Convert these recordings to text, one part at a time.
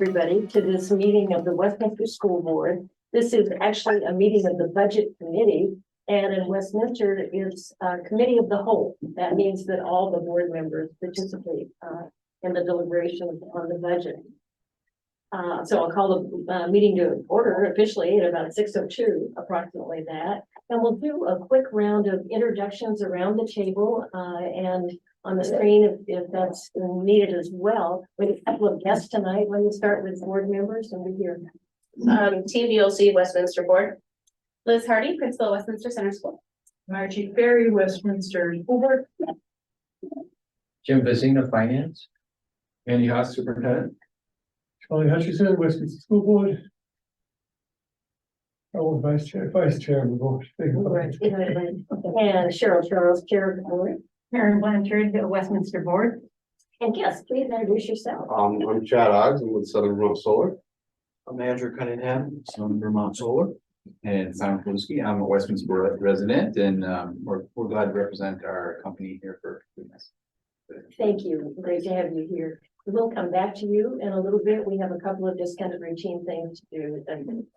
everybody to this meeting of the Westminster School Board. This is actually a meeting of the Budget Committee, and in Westminster, it's a committee of the whole. That means that all the board members participate in the deliberations on the budget. So I'll call the meeting to order officially at about 6:02, approximately that. And we'll do a quick round of introductions around the table and on the screen if that's needed as well. We have a couple of guests tonight. Let me start with board members and we hear. Team BOC Westminster Board. Liz Hardy, Principal, Westminster Center School. Margie Ferry, Westminster Board. Jim Vizina, Finance. Andy Haas, Superintendent. Charlie Hutchison, Westminster School Board. Oh, Vice Chair, we both. And Cheryl Charles, Chair of the Board. Karen Blanchard, the Westminster Board. And yes, please introduce yourself. I'm Chad Oggs. I'm with Southern Vermont Solar. I'm Andrew Cunningham, Southern Vermont Solar. And Simon Polski, I'm a Westminster resident, and we're glad to represent our company here for this. Thank you. Great to have you here. We'll come back to you in a little bit. We have a couple of just kind of routine things to do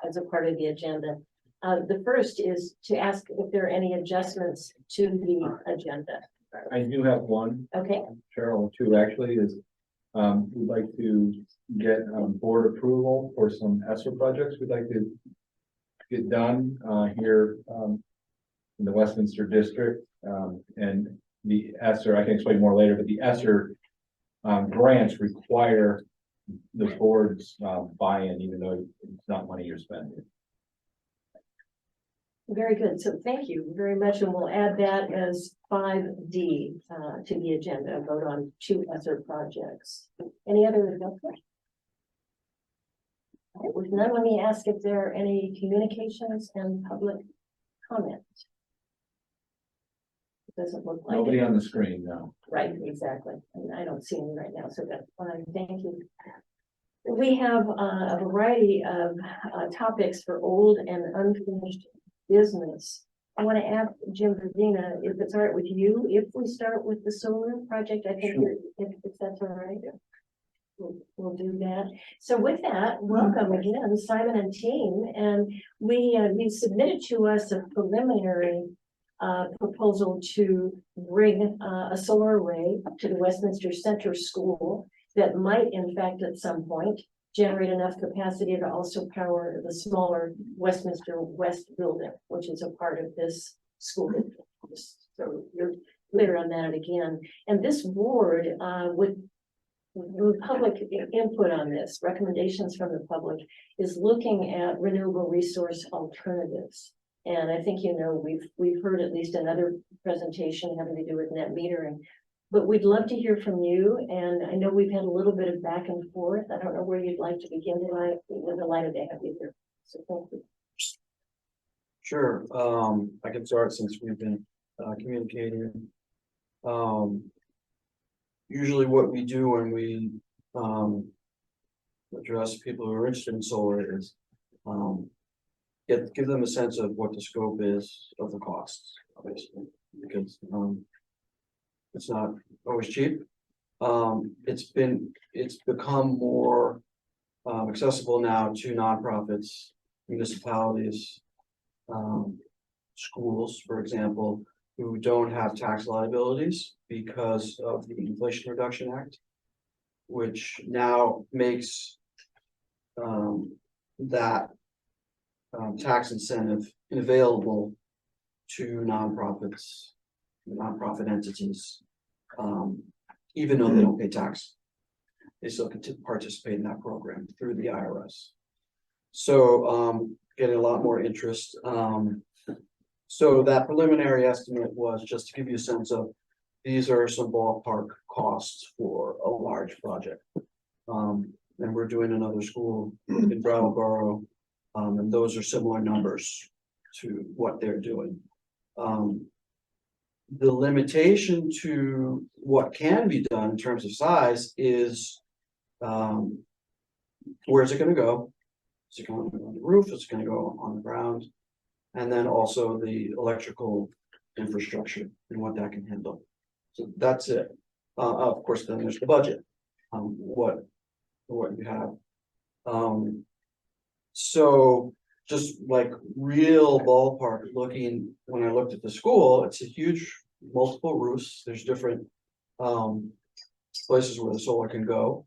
as a part of the agenda. The first is to ask if there are any adjustments to the agenda. I do have one, Okay, Cheryl, two actually, is we'd like to get board approval for some ESSER projects we'd like to get done here in the Westminster district. And the ESSER, I can explain more later, but the ESSER grants require the board's buy-in, even though it's not money you're spending. very good. So thank you very much. And we'll add that as 5D to the agenda, vote on 2 ESSER projects. Any other questions? All right, with none, let me ask if there are any communications and public comment. It doesn't look like Nobody it. on the screen now. Right, exactly. And I don't see any right now, so that's fine. Thank you. We have a variety of topics for old and unfinished business. I want to ask Jim Vizina, if it's all right with you, if we start with the solar project, I think Sure. if that's all right. We'll do that. So with that, welcome again, Simon and team. And you submitted to us a preliminary proposal to bring a solar array to the Westminster Center School that might, in fact, at some point, generate enough capacity to also power the smaller Westminster West building, which is a part of this school. So you're clear on that again. And this board with public input on this, recommendations from the public, is looking at renewable resource alternatives. And I think, you know, we've heard at least another presentation having to do with net metering, but we'd love to hear from you. And I know we've had a little bit of back and forth. I don't know where you'd like to begin tonight. We're delighted to have you here. So thank you. Sure, I can start since we've been communicating. Usually what we do when we address people who are interested in solar is give them a sense of what the scope is of the costs, obviously, because it's not always cheap. It's become more accessible now to nonprofits, municipalities, schools, for example, who don't have tax liabilities because of the Inflation Reduction Act, which now makes that tax incentive available to nonprofits, nonprofit entities, even though they don't pay tax. They still can participate in that program through the IRS. So getting a lot more interest. So that preliminary estimate was just to give you a sense of these are some ballpark costs for a large project. And we're doing another school in Brattleboro, and those are similar numbers to what they're doing. The limitation to what can be done in terms of size is where's it going to go? Is it going to go on the roof? Is it going to go on the ground? And then also the electrical infrastructure and what that can handle. So that's it. Of course, then there's the budget. What you have So just like real ballpark looking, when I looked at the school, it's a huge multiple roofs. There's different places where the solar can go.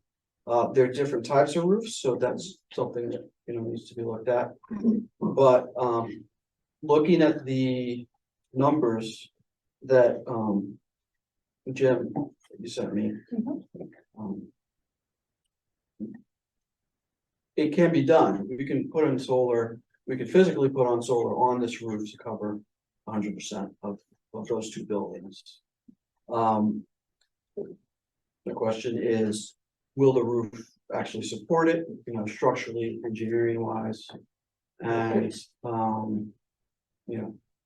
There are different types of roofs, so that's something that, needs to be looked at. But looking at the numbers that Jim, you sent me. It can be done. We can put in solar, we could physically put on solar on this roof to cover 100% of those two buildings. The question is, will the roof actually support it, structurally, engineering wise? And,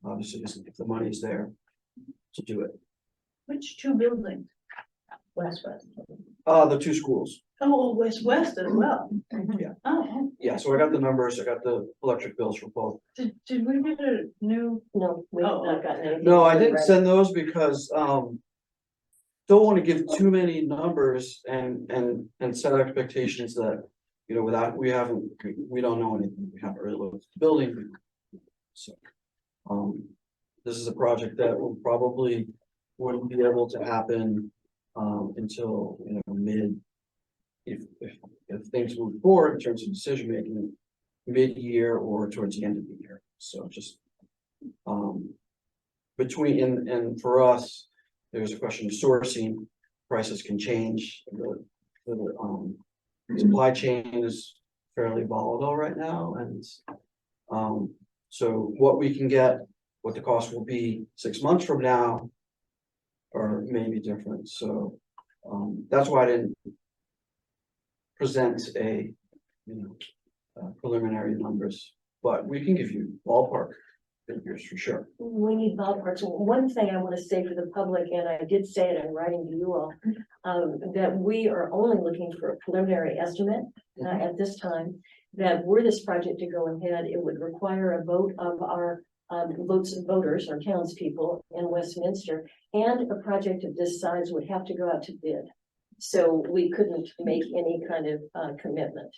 obviously, if the money's there to do it. Which two buildings? West. The two schools. Oh, West as well. Yeah. Oh, Yeah, so I got the numbers, I got the electric bills for both. did we get a new? No, we've Oh. not gotten anything. No, I didn't Right. send those because, don't want to give too many numbers and set expectations that, without, we don't know anything, we haven't really looked at the building. So, this is a project that will probably wouldn't be able to happen, until, mid, if things move forward in terms of decision making, mid-year or towards the end of the year. So just, between, and for us, there's a question of sourcing, prices can change, the supply chain is fairly volatile right now, and so what we can get, what the cost will be 6 months from now, or maybe different, so that's why I didn't present preliminary numbers, but we can give you ballpark figures for sure. We need ballparks. One thing I want to say for the public, and I did say it in writing to you all, that we are only looking for a preliminary estimate at this time, that were this project to go ahead, it would require a vote of our voters or townspeople in Westminster, and a project of this size would have to go out to bid. So we couldn't make any kind of commitment.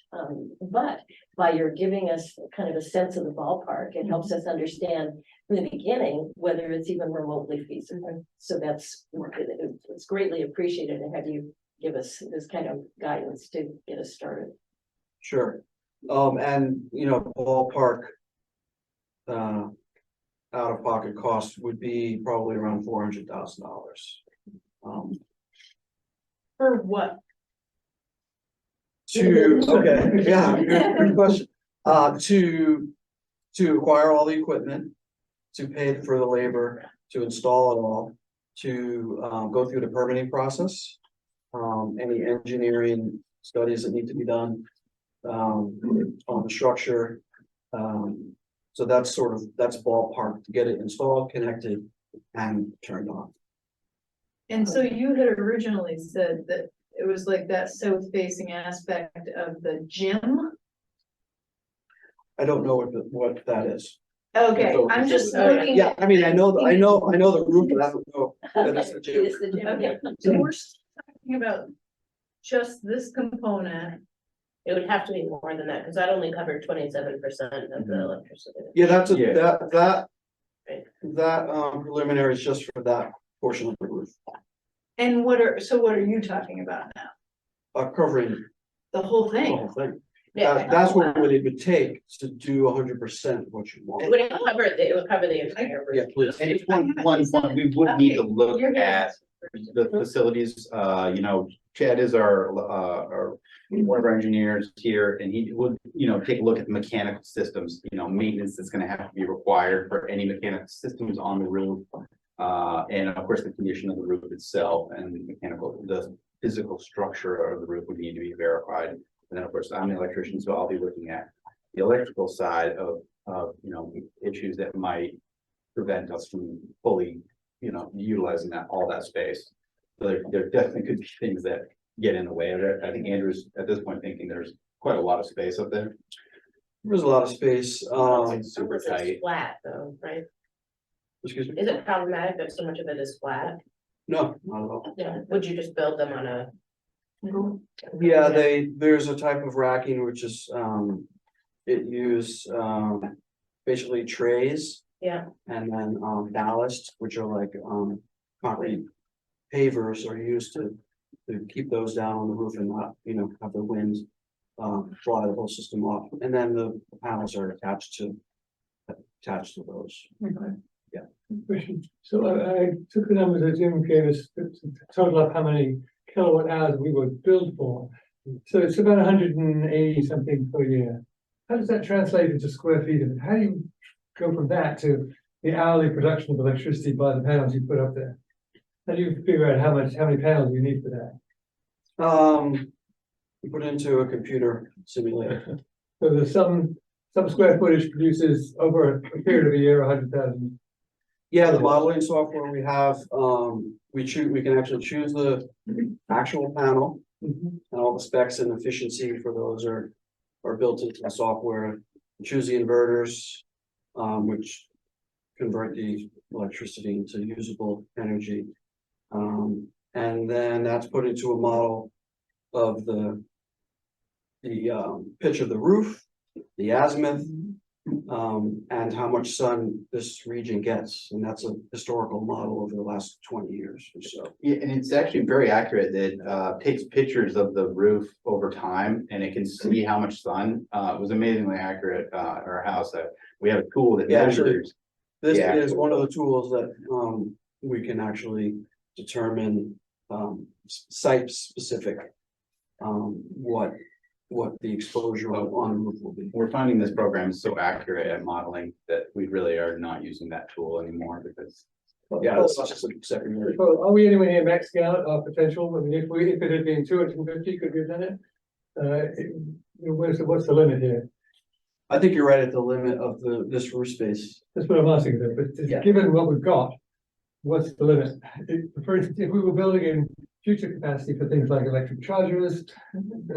But by your giving us kind of a sense of the ballpark, it helps us understand from the beginning whether it's even remotely feasible. So it's greatly appreciated to have you give us this kind of guidance to get us started. Sure. And ballpark out-of-pocket cost would be probably around $400,000. For what? Okay, yeah, good question. To acquire all the equipment, to pay for the labor, to install it all, to go through the permitting process, any engineering studies that need to be done on the structure. So that's ballpark to get it installed, connected, and turned on. And so you had originally said that it was like that south facing aspect of the gym. I don't know what that is. Okay, I'm just looking. Yeah, I mean, I know the roof, but I don't know that it's the gym. It's the gym. Okay, so we're talking about just this component. It would have to be more than that, because that only covered 27% of the electricity. Yeah, that's Yeah. that preliminary is just for that portion of the roof, And what are you talking about now? covering The whole the thing? whole thing. Yeah, That's what it would take to do 100% what you it want. would cover the entire roof. Yeah, please. And it's one, we would need to look You're at the facilities, Chad is our one of our engineers here, and he would, take a look at the mechanical systems, maintenance that's gonna have to be required for any mechanical systems on the roof. And of course, the condition of the roof itself and the physical structure of the roof would need to be verified. And then, of course, I'm the electrician, so I'll be looking at the electrical side of issues that might prevent us from fully, utilizing all that space. So there definitely could be things that get in the way of it. I think Andrew's at this point thinking there's quite a lot of space up there. There's a lot of space, It's super Unless it's tight. flat though, right? excuse me, Is it problematic that so much of it is flat? no, not at all. Yeah, would you just build them on a Yeah, there's a type of racking which is, it use, basically trays. Yeah. And then, ballast, which are like, concrete pavers are used to keep those down on the roof and not, have the wind, fly the whole system off. And then the panels are attached to those. So I took the numbers that Jim gave us, to total up how many kilowatt hours we would build for. So it's about 180 something per year. How does that translate into square feet? And how do you go from that to the hourly production of electricity by the panels you put up there? How do you figure out how many panels you need for that? We put it into a computer simulator. So there's some square footage produces over a period of a year, 100,000. Yeah, the modeling software we have, we can actually choose the actual panel. And all the specs and efficiency for those are built into the software. Choose the inverters, which convert the electricity into usable energy. And then that's put into a model of the pitch of the roof, the azimuth, and how much sun this region gets. And that's a historical model over the last 20 years or so. Yeah, and it's actually very accurate. That takes pictures of the roof over time and it can see how much sun. It was amazingly accurate at our house. That we have a tool that Yeah, actually, measures. This Yeah. is one of the tools that we can actually determine site specific what the exposure on the roof will be. We're finding this program is so accurate at modeling that we really are not using that tool anymore because. Yeah, it's just a secondary. So are we anywhere near maxing out our potential? I mean, if it had been 250, could we have done it? What's the limit here? I think you're right at the limit of this roof space. That's what I'm asking, but Yeah. given what we've got, what's the limit? For instance, if we were building in future capacity for things like electric chargers,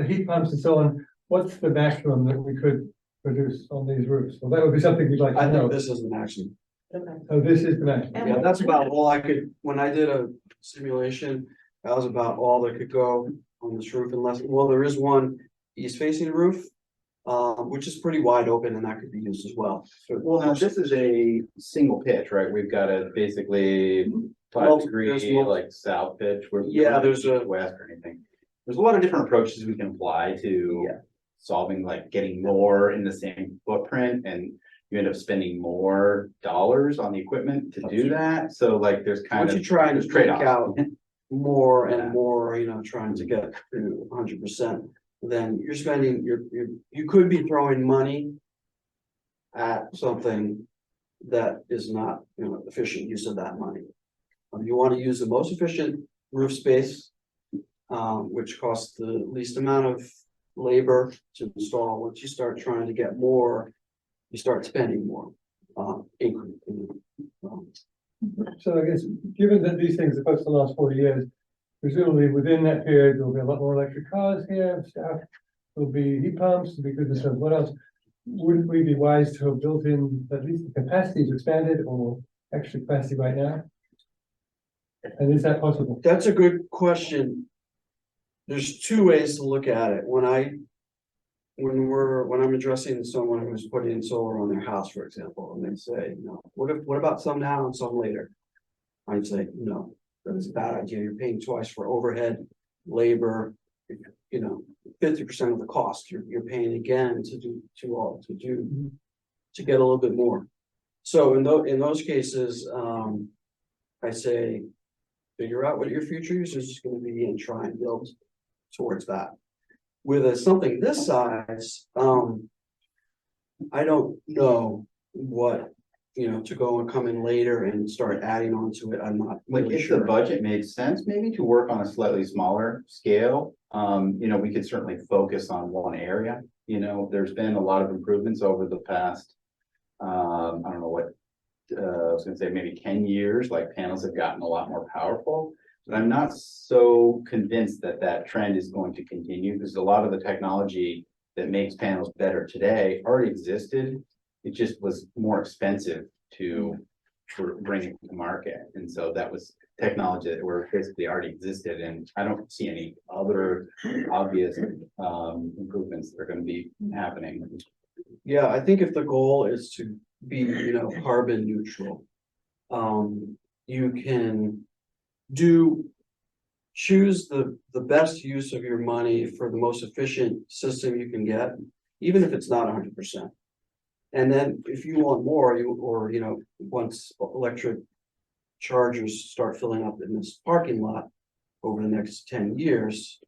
heat pumps and so on, what's the maximum that we could produce on these roofs? Well, that would be something we'd like I to know. think this is the maximum. So this is the maximum. Yeah, that's about all I could, when I did a simulation, that was about all that could go on this roof unless, well, there is one east facing roof. Which is pretty wide open and that could be used as well. So, Well, now this is a single pitch, right? We've got a basically Well, 5-degree there's more- like south pitch. Yeah, there's a- west or anything. There's a lot of different approaches we can apply to Yeah. solving, like getting more in the same footprint, and you end up spending more dollars on the equipment to do that. So like there's kind once of you try and there's break trade-offs. out more Yeah. and more, trying to get to 100%, then you're spending, you could be throwing money at something that is not, efficient use of that money. You want to use the most efficient roof space, which costs the least amount of labor to install. Once you start trying to get more, you start spending more. So I guess, given that these things are supposed to last 40 years, presumably within that period, there'll be a lot more electric cars here, stuff. There'll be heat pumps, and because of stuff, what else? Wouldn't we be wise to have built in at least the capacity to expand it or extra capacity right now? And is that possible? That's a good question. There's two ways to look at it. When I'm addressing someone who's putting in solar on their house, for example, and they say, what about some now and some later? I'd say, no, that's a bad idea. You're paying twice for overhead, labor, 50% of the cost. You're paying again to get a little bit more. So in those cases, I say, figure out what your future usage is going to be and try and build towards that. With something this size, I don't know what, to go and come in later and start adding on to it. I'm not Like really if the sure. budget made sense, maybe to work on a slightly smaller scale, we could certainly focus on one area. There's been a lot of improvements over the past, I don't know what, I was gonna say maybe 10 years, like panels have gotten a lot more powerful. But I'm not so convinced that that trend is going to continue because a lot of the technology that makes panels better today already existed. It just was more expensive to bring it to market. And so that was technology that were basically already existed, and I don't see any other obvious improvements that are gonna be happening. Yeah, I think if the goal is to be, carbon neutral. You can choose the best use of your money for the most efficient system you can get, even if it's not 100%. And then if you want more, once electric chargers start filling up in this parking lot over the next 10 years,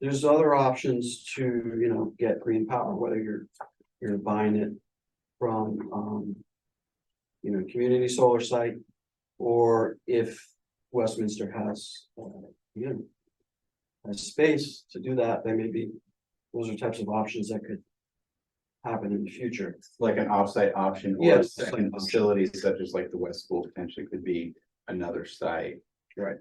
there's other options to, get green power, whether you're buying it from, community solar site, or if Westminster has, has space to do that, then maybe those are types of options that could happen in the future. Like an offsite option, or Yes. second facilities such as like the West School potentially could be another site. Right.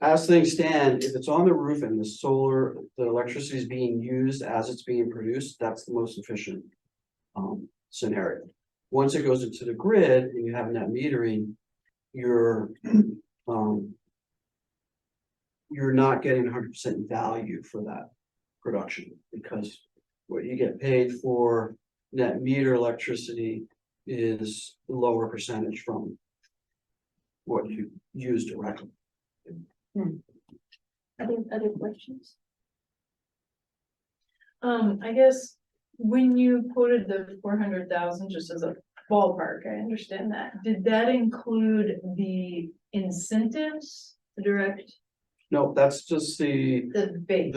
As things stand, if it's on the roof and the electricity is being used as it's being produced, that's the most efficient scenario. Once it goes into the grid and you have net metering, you're not getting 100% value for that production, because what you get paid for net meter electricity is a lower percentage from what you use directly. Other questions? I guess when you quoted the 400,000, just as a ballpark, I understand that. Did that include the incentives, the direct, No, that's just the base?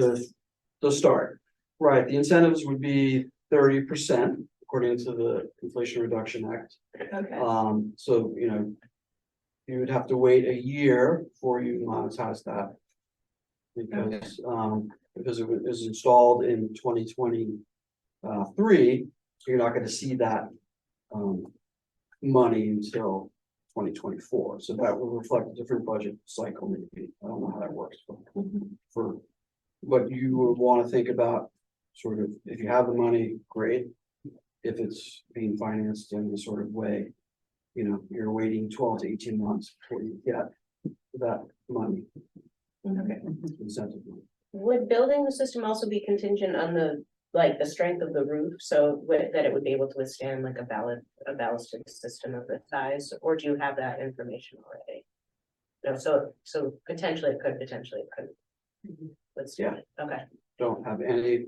the start. Right, the incentives would be 30% according to the Inflation Reduction Act. Okay, So, you would have to wait a year before you monetize that. Because it was installed in 2023, so you're not gonna see that money until 2024. So that will reflect a different budget cycle maybe. I don't know how that works, but for what you would want to think about, sort of, if you have the money, great. If it's being financed in a sort of way, you're waiting 12 to 18 months before you get that money. okay. Incentive money. Would building the system also be contingent on the strength of the roof, so that it would be able to withstand like a ballasted system of this size, or do you have that information already? No, so potentially it could, potentially it couldn't. Withstand it. Okay, Don't have any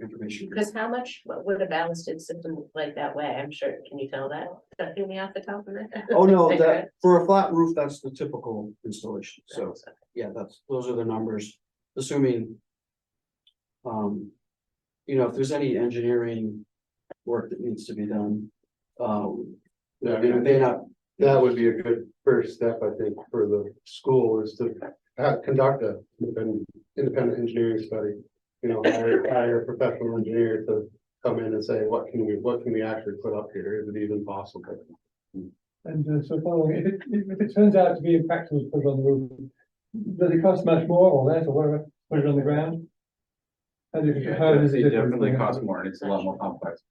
information. because how much would a ballasted system like that weigh? I'm sure, can you tell that? Something me off the top of my head? Oh, no, Like that, for a flat roof, that's the typical installation. So, that? yeah, those are the numbers, assuming. If there's any engineering work that needs to be done. It may not. That would be a good first step, I think, for the school, is to conduct a independent engineering study. Hire a professional engineer to come in and say, what can we actually put up here? Is it even possible? And so following, if it turns out to be impractical to put it on the roof, does it cost much more or less or whatever, put it on the ground? How does It it definitely costs more, and it's a lot more complex.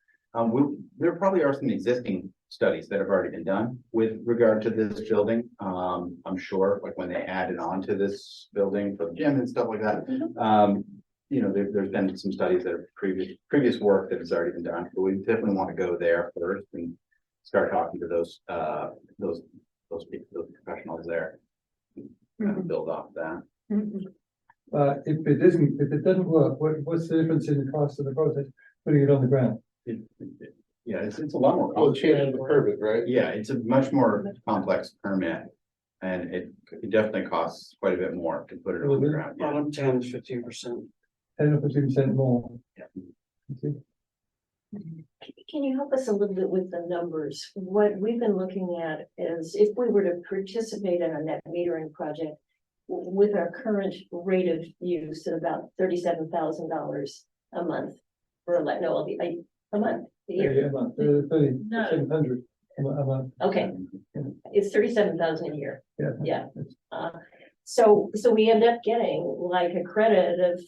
There probably are some existing studies that have already been done with regard to this building. I'm sure, like when they added on to this building for the gym and stuff like that. There's been some studies that are previous work that has already been done, but we definitely want to go there first and start talking to those people, those professionals there. Kind of build off that. if it doesn't work, what's the difference in the cost of the process, putting it on the ground? Yeah, it's a lot more. Well, change the permit, right? Yeah, it's a much more complex permit, and it definitely costs quite a bit more to put it on the ground. Yeah. Bottom 10 to 15%. 10 or 15% more. Yeah. Can you help us a little bit with the numbers? What we've been looking at is if we were to participate in a net metering project with our current rate of use at about $37,000 a month for a month. A year. Yeah, about 700 a month. Okay, it's 37,000 a year. Yeah. Yeah. So we end up getting like a credit of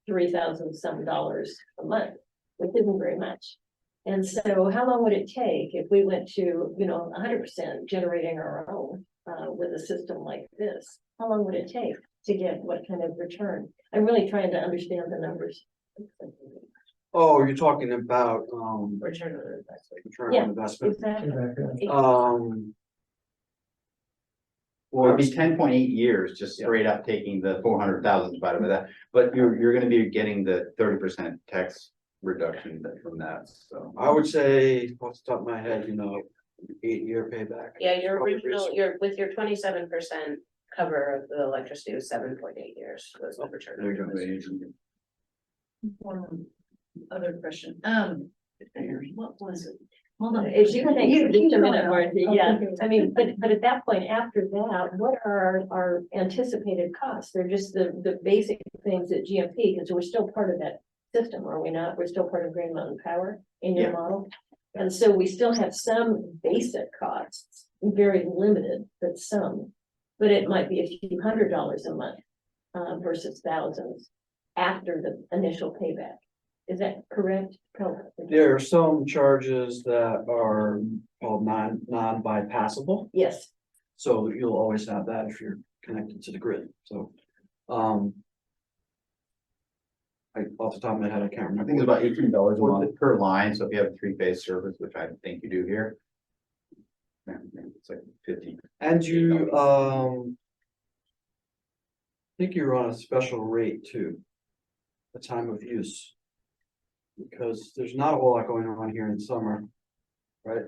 $3,000 some a month, which isn't very much. And so how long would it take if we went to, 100% generating our own with a system like this? How long would it take to get what kind of return? I'm really trying to understand the numbers. Oh, you're talking about, Return on investment. return Yeah. on investment, Exactly. Well, it'd be 10.8 years, just straight up taking the 400,000 divided by that, but you're gonna be getting the 30% tax reduction from that, so. I would say, off the top of my head, 8-year payback. Yeah, your Probably original, with your 27% cover of the electricity was 7.8 years was the return. There on you go. investment. One other question, what was it? Hold on. If you can, You just a keep minute, going. Marcy, I'll yeah, think of it. I mean, but at that point, after that, what are our anticipated costs? They're just the basic things at GMP, because we're still part of that system, are we not? We're still part of Green Mountain Power in your Yeah. model. And so we still have some basic costs, very limited, but some. But it might be a few $100s a month versus thousands after the initial payback. Is that correct? There are some charges that are called non-bypassable, Yes, so you'll always have that if you're connected to the grid, so. Off the top of my head, I can't I remember. think it's about $18 a month per line, so if you have a 3-phase service, which I think you do here. then It's like 50. And you, think you're on a special rate too. The time of use. Because there's not a whole lot going on here in summer, right?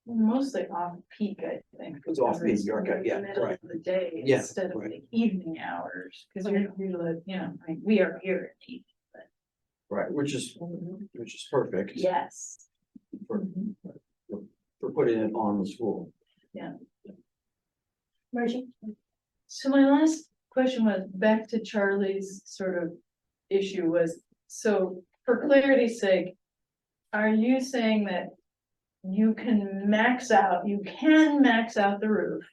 Mostly off peak, I think. It's off peak, because you're okay, yeah, middle right. of the day Yeah, instead of right. the evening hours, because you're, like, we are here at evening. Right, which is perfect. Yes. For putting it on the school. Margie? So my last question was back to Charlie's sort of issue was, so for clarity's sake, are you saying that you can max out the roof,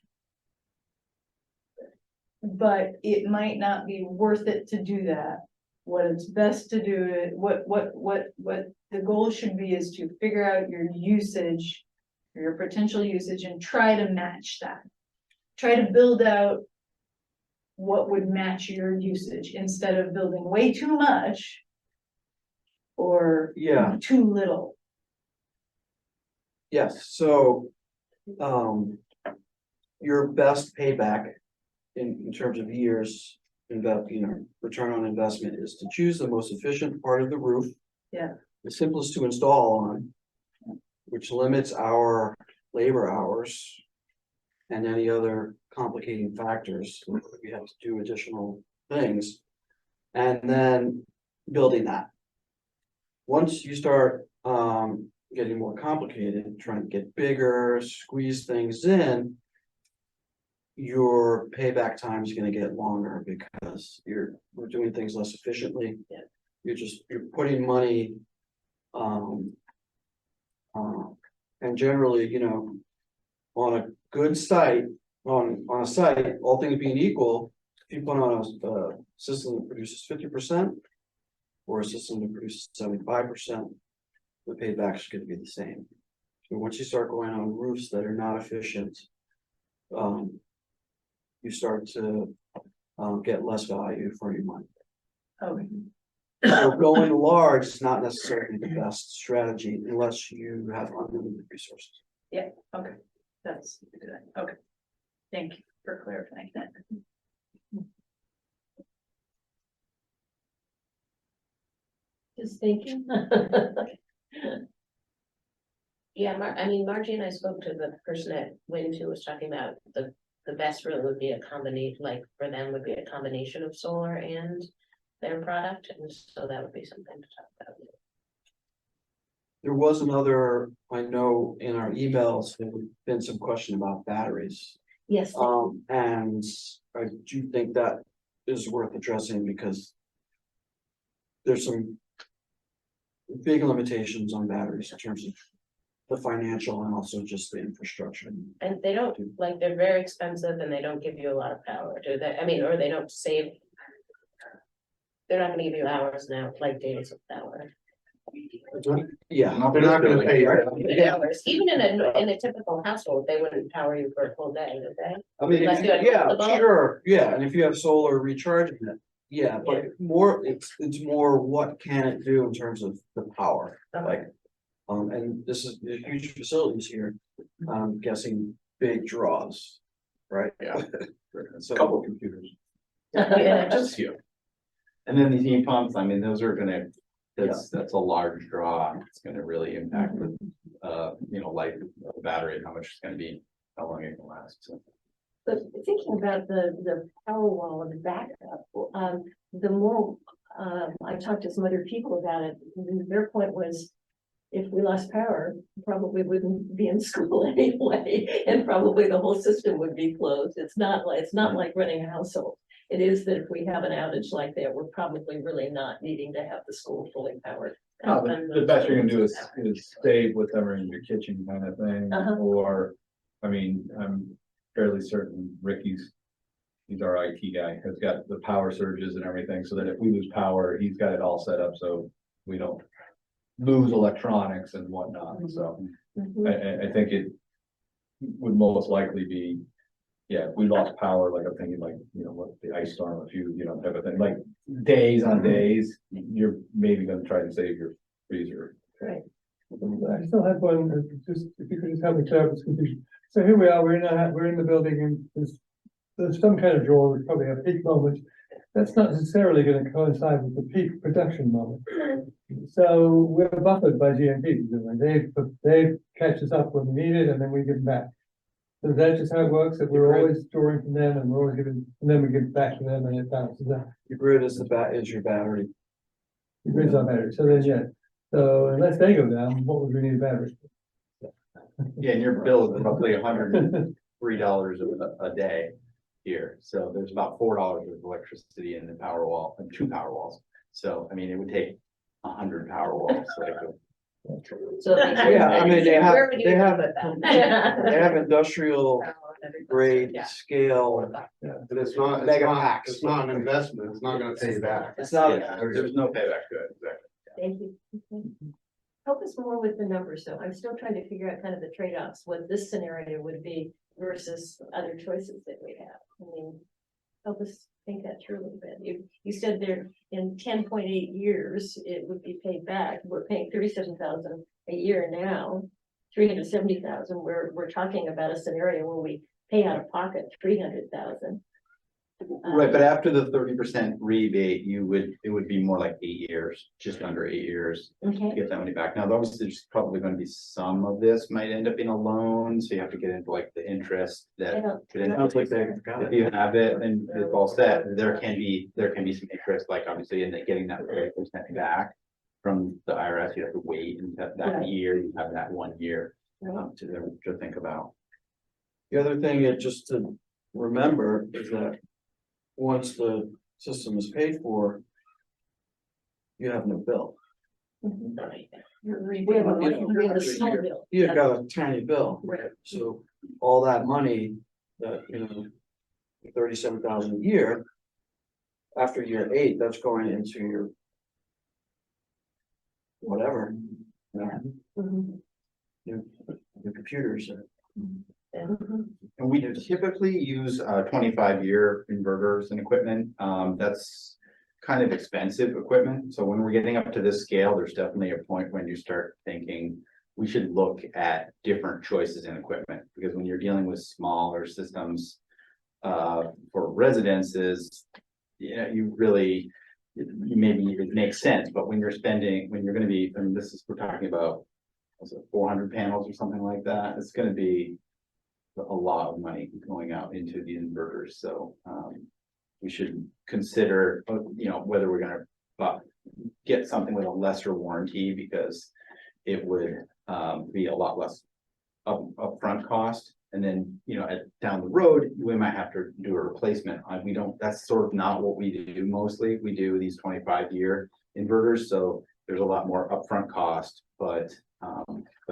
but it might not be worth it to do that? What it's best to do, what the goal should be is to figure out your usage, your potential usage, and try to match that. Try to build out what would match your usage instead of building way too much or Yeah. too little. Yes, so, your best payback in terms of years, return on investment is to choose the most efficient part of the roof. Yeah. The simplest to install on, which limits our labor hours and any other complicating factors. We have to do additional things. And then building that. Once you start, getting more complicated, trying to get bigger, squeeze things in, your payback time is gonna get longer because we're doing things less efficiently. Yeah. You're putting money. And generally, on a good site, on a site, all things being equal, if you put on a system that produces 50%. Or a system that produces 75%, the payback is gonna be the same. So once you start going on roofs that are not efficient, you start to get less value for your money. Okay. So going large is not necessarily the best strategy unless you have unlimited resources. Okay, that's good. Okay. Thank you for clarifying that. Just thinking. Yeah, I mean, Margie and I spoke to the person at Wind who was talking about the best really would be a combination, like for them would be a combination of solar and their product, and so that would be something to talk about. There was another, I know in our emails, there have been some question about batteries. Yes, And I do think that is worth addressing because there's some big limitations on batteries in terms of the financial and also just the infrastructure. And they don't, like, they're very expensive and they don't give you a lot of power, do they? I mean, or they don't save. They're not gonna give you hours now, like days of power. Yeah, they're not gonna pay you. Hours. Even in a typical household, they wouldn't power you for a full day, would they? I mean, Unless you had yeah, multiple. sure, yeah, and if you have solar recharging it, yeah, but more, it's more what can it do in terms of the power, like. And this is the huge facilities here, I'm guessing big draws, right? Yeah. So. Couple computers. Yeah. Just few. And then these heat pumps, I mean, those are gonna, that's a large draw. It's gonna really impact the, life of the battery and how much it's gonna be, how long it can last, so. But thinking about the power wall and the backup, the more, I talked to some other people about it, their point was, if we lost power, probably wouldn't be in school anyway, and probably the whole system would be closed. It's not like running a household. It is that if we have an outage like that, we're probably really not needing to have the school fully powered. No, the best you're gonna do is save whatever in your kitchen kind of thing, or, I mean, I'm fairly certain Ricky's. He's our IT guy, has got the power surges and everything, so that if we lose power, he's got it all set up, so we don't lose electronics and whatnot, so I think it would most likely be, yeah, if we lost power, like I'm thinking like, what the ice storm, a few, type of thing, like days on days, you're maybe gonna try to save your freezer. Right. I still have one, just, if you could just help me clear up this confusion. So here we are, we're in the building and there's some kind of draw, we probably have peak moments. That's not necessarily gonna coincide with the peak production moment. So we're buffered by GMP, they catch us up when we need it and then we give them back. So that's just how it works, that we're always drawing from them and we're always giving, and then we give it back to them and it balances out. Your grid is is your battery. The grid's our battery, so then, yeah, so unless they go down, what would we need a battery? Yeah, and your bill is roughly $103 a day here, so there's about $4 of electricity in the power wall, and 2 power walls. So, I mean, it would take 100 power walls, So. Yeah, I mean, Where would you they have, put that? they have industrial grade Yeah. scale. But it's not, Mega packs. it's not an investment, it's not gonna pay you back. It's not, there's no payback to it, exactly. Thank you. Okay. Help us more with the numbers, though. I'm still trying to figure out kind of the trade-offs, what this scenario would be versus other choices that we have. I mean, help us think that through a little bit. You said there in 10.8 years, it would be paid back. We're paying 37,000 a year now, 370,000. We're talking about a scenario where we pay out of pocket 300,000. Right, but after the 30% rebate, it would be more like 8 years, just under 8 years to Okay. get that money back. Now, obviously, there's probably going to be some of this might end up being a loan, so you have to get into like the interest I that. don't- could end up- sounds like they got If it. you have it and it's all set, there can be some interest, like obviously in getting that 30% back from the IRS. You have to wait and that Right. year, you have that 1 year to think about. The other thing is just to remember is that once the system is paid for, you have no bill. We have a small bill. You've got a tiny bill. Right. So all that money that, 37,000 a year, after year 8, that's going into your whatever, Mhm. your computers. Mhm. And we typically use 25-year inverters and equipment. That's kind of expensive equipment. So when we're getting up to this scale, there's definitely a point when you start thinking we should look at different choices in equipment, because when you're dealing with smaller systems for residences, maybe it makes sense, but when you're going to be, and we're talking about, was it 400 panels or something like that, it's going to be a lot of money going out into the inverters, so we should consider, whether we're gonna get something with a lesser warranty, because it would be a lot less upfront cost, and then, down the road, we might have to do a replacement. That's sort of not what we do mostly. We do these 25-year inverters, so there's a lot more upfront cost, but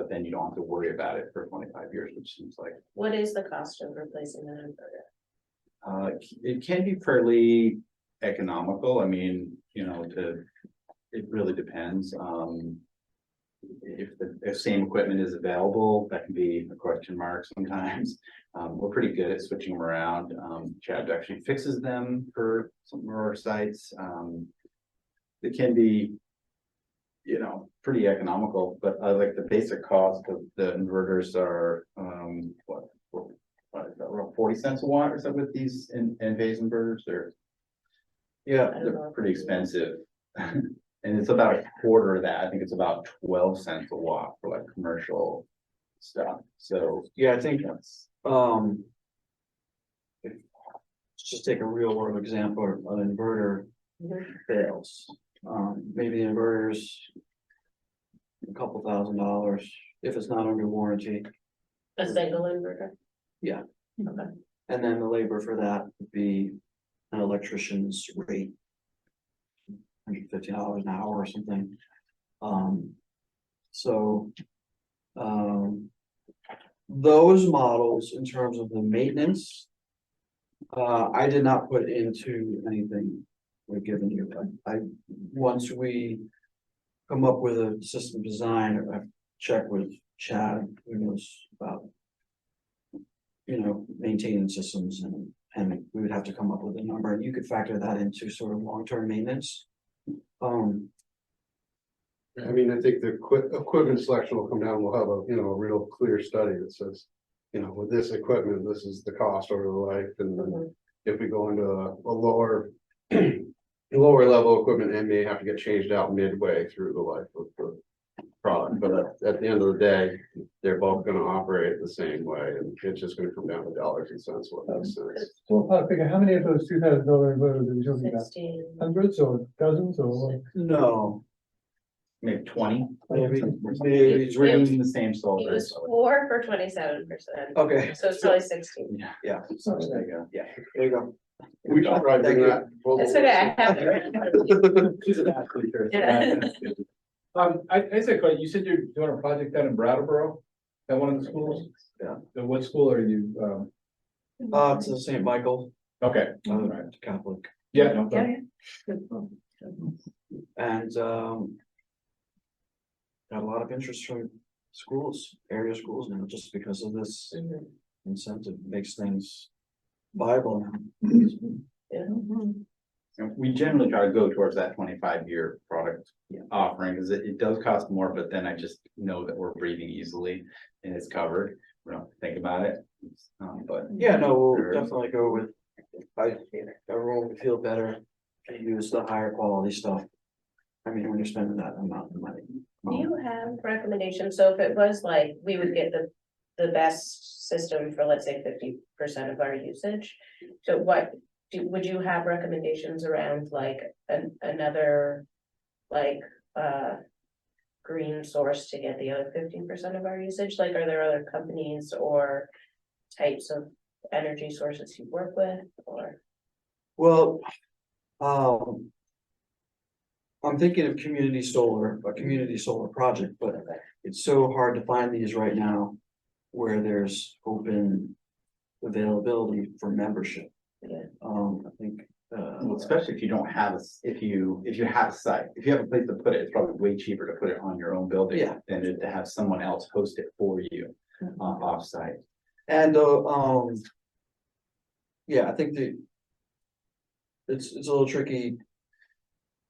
then you don't have to worry about it for 25 years, which seems like. What is the cost of replacing an inverter? It can be fairly economical. I mean, it really depends. if same equipment is available, that can be a question mark sometimes. We're pretty good at switching them around. Chad actually fixes them for some of our sites. It can be, you know, pretty economical, but like the basic cost of the inverters are, what is that, around 40 cents a watt or something with these phase inverters? Yeah, I don't They're know. pretty expensive. And it's about a quarter of that. I think it's about 12 cents a watt for like commercial stuff. So yeah, I think, that's, let's just take a real world example, an inverter fails. Maybe the inverter's a couple $1,000 if it's not under warranty. A single inverter? Yeah. Okay. And then the labor for that would be an electrician's rate. $150 an hour or something. So. Those models in terms of the maintenance. I did not put into anything we've given you, but once we come up with a system design, I've checked with Chad, who knows about, you know, maintaining systems, and we would have to come up with a number, and you could factor that into sort of long-term maintenance. I mean, I think the equipment selection will come down, we'll have a, you know, a real clear study that says, you know, with this equipment, this is the cost over the life, and then if we go into a lower. Lower level equipment, and may have to get changed out midway through the life of the product, but at the end of the day, they're both gonna operate the same way, and it's just gonna come down to dollars and cents, what makes sense. So I figure, how many of those $2,000 inverters are we talking about? 16. Hundreds or dozens or what? No, maybe 20. maybe, We're using the same It solver. was 4 for 27%. okay, So it's probably 16. yeah, So there you go. yeah, there you go. We should try to Thank do you. that. It's okay, I have it. She's an athlete. Yeah. I said, you said you're doing a project down in Brattleboro, at one of the schools? Yeah. So what school are you, It's the St. Michael, okay, all right, Catholic, yeah, no problem. and, got a lot of interest from schools, area schools now, just because of this incentive, makes things viable now. And we generally try to go towards that 25-year product offering, because it does cost more, but then I just know that we're breathing easily and it's covered. We don't have to think about it. But Yeah, no, we'll Sure. definitely go with, everyone would feel better if you use the higher quality stuff. I mean, when you're spending that amount of money. Do you have recommendations? So if it was like, we would get the best system for, let's say, 50% of our usage. So would you have recommendations around like another, like, green source to get the other 50% of our usage? Like, are there other companies or types of energy sources you work with, or? Well, I'm thinking of community solar, a community solar project, but it's so hard to find these right now where there's open availability for membership. Yeah. I think, well, especially if you don't have, if you have a site, if you have a place to put it, it's probably way cheaper to put it on your own building. Yeah. Than to have someone else host it for you offsite. and, yeah, I think it's a little tricky.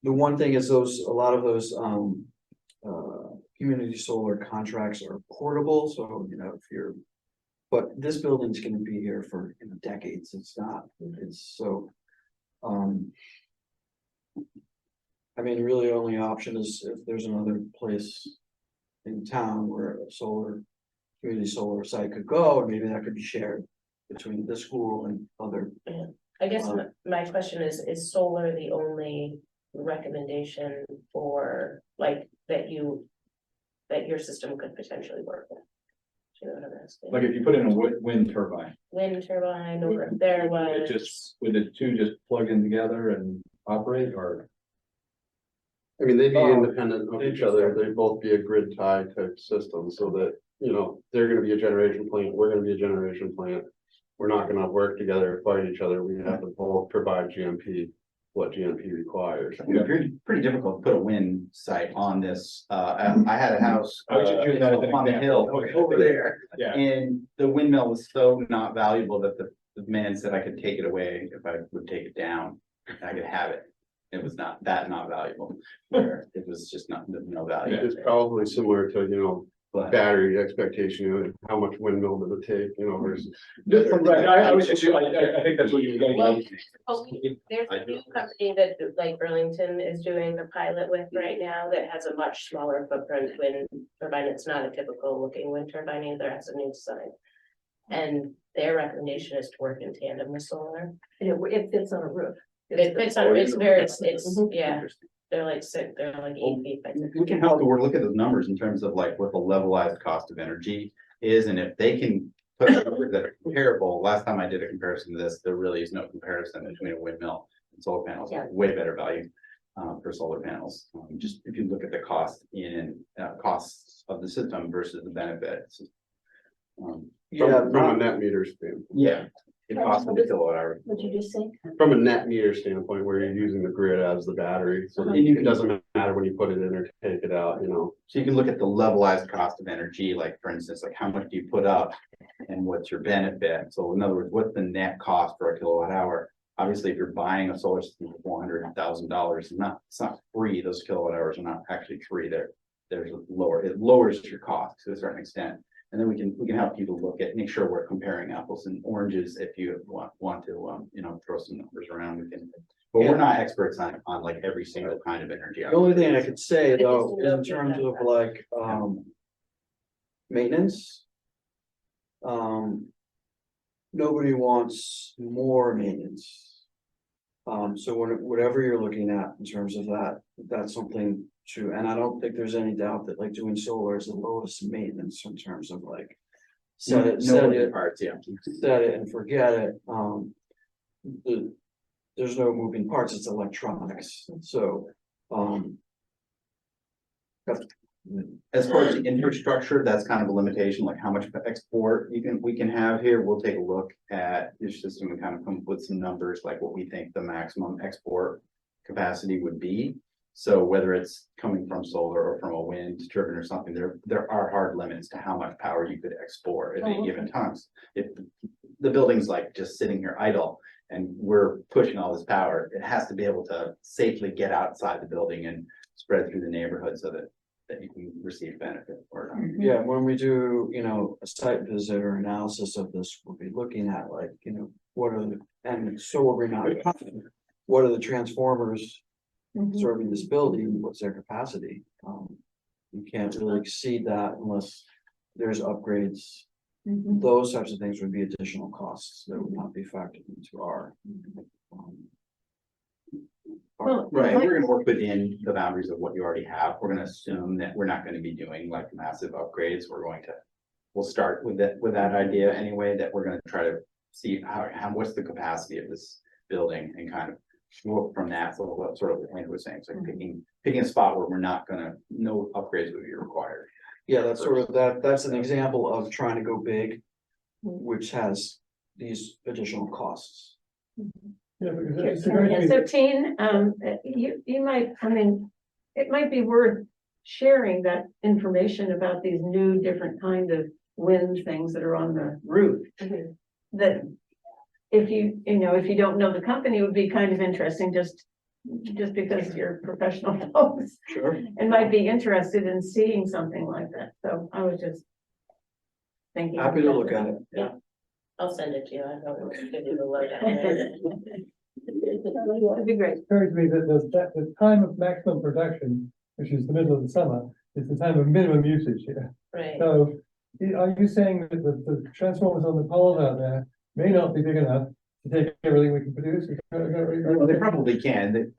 The one thing is a lot of those, community solar contracts are portable, so, you know, but this building's gonna be here for, you know, decades, it's not, it's so. I mean, really only option is if there's another place in town where a community solar site could go, and maybe that could be shared between the school and other. I guess my question is solar the only recommendation for, like, that your system could potentially work with? Do you know what I'm asking? Like if you put in a wind turbine, Wind turbine, or if there was. would the two just plug in together and operate, or? I mean, they'd be Oh, independent of each other, they'd both be a grid tie type system, so that, you know, they're gonna be a generation plant, we're gonna be a generation plant. We're not gonna work together, fight each other, we have to both provide GMP what GMP requires. Pretty difficult to put a wind site on this. I had a house I was just using that as an on the hill example. over there. Yeah. And the windmill was so not valuable that the man said I could take it away if I would take it down. And I could have it. It was not valuable, where it was just no value. It's probably similar to, But battery expectation, how much windmill does it take, versus. Right, I was just, I think that's what you were getting Well, at. there's a new company that like Burlington is doing the pilot with right now that has a much smaller footprint wind turbine. It's not a typical looking wind turbine either, it has a new design. And their recommendation is to work in tandem with solar. It fits on a roof. It's yeah, they're like 8 feet by 6 we can help the world look at those numbers in terms of like what the levelized cost of energy is, and if they can put numbers that are comparable. Last time I did a comparison to this, there really is no comparison between a windmill and solar panels. Yeah. Way better value for solar panels. Just if you look at the costs of the system versus the benefits. From a net meter standpoint, Yeah, it costs me a kilowatt hour. What'd you just say? from a net meter standpoint, where you're using the grid as the battery, so And you it doesn't matter when you put it in or take it out, So you can look at the levelized cost of energy, like for instance, like how much do you put up and what's your benefit? So in other words, what's the net cost for a kilowatt hour? Obviously, if you're buying a solar system for $400,000, it's not free. Those kilowatt hours are not actually free. There's a it lowers your cost to a certain extent. And then we can help people make sure we're comparing apples and oranges. If you want to, throw some numbers around, but we're not experts on like every single kind of energy. The only thing I could say though, is in terms of like, maintenance. Nobody wants more maintenance. So whatever you're looking at in terms of that, that's something to, and I don't think there's any doubt that like doing solar is the lowest maintenance in terms of like. Set it Parts, yeah. set it and forget it. There's no moving parts, it's electronics, so, As far as the infrastructure, that's kind of a limitation, like how much export we can have here. We'll take a look at your system and kind of come up with some numbers, like what we think the maximum export capacity would be. So whether it's coming from solar or from a wind turbine or something, there are hard limits to how much power you could export at any given time. If the building's like just sitting here idle and we're pushing all this power, it has to be able to safely get outside the building and spread through the neighborhood so that you can receive benefit or not. yeah, when we do, a site visit or analysis of this, we'll be looking at like, what are the, and so will we not, what are the transformers serving this building, what's their capacity? You can't really exceed that unless there's upgrades. Those types of things would be additional costs that would not be factored into our. Well, Right, we're gonna work within the boundaries of what you already have. We're gonna assume that we're not gonna be doing like massive upgrades. We'll start with that idea anyway, that we're gonna try to see what's the capacity of this building and kind of work from that. So what sort of what Andrew was saying, it's like picking a spot where no upgrades would be required. Yeah, that's sort of, that's an example of trying to go big, which has these additional costs. Yeah, because it's going to be- So Teen, you might, it might be worth sharing that information about these new different kind of wind things that are on the roof. That if you don't know the company, it would be kind of interesting, just because you're professional folks. Sure. And might be interested in seeing something like that, so I was just thinking. Happy to look at it. Yeah. I'll send it to you. I don't give you the lowdown. That'd be great. occurred to me that the time of maximum production, which is the middle of the summer, is the time of minimum usage here. Right. So are you saying that the transformers on the poles out there may not be big enough to take everything we can produce? Well, they probably can.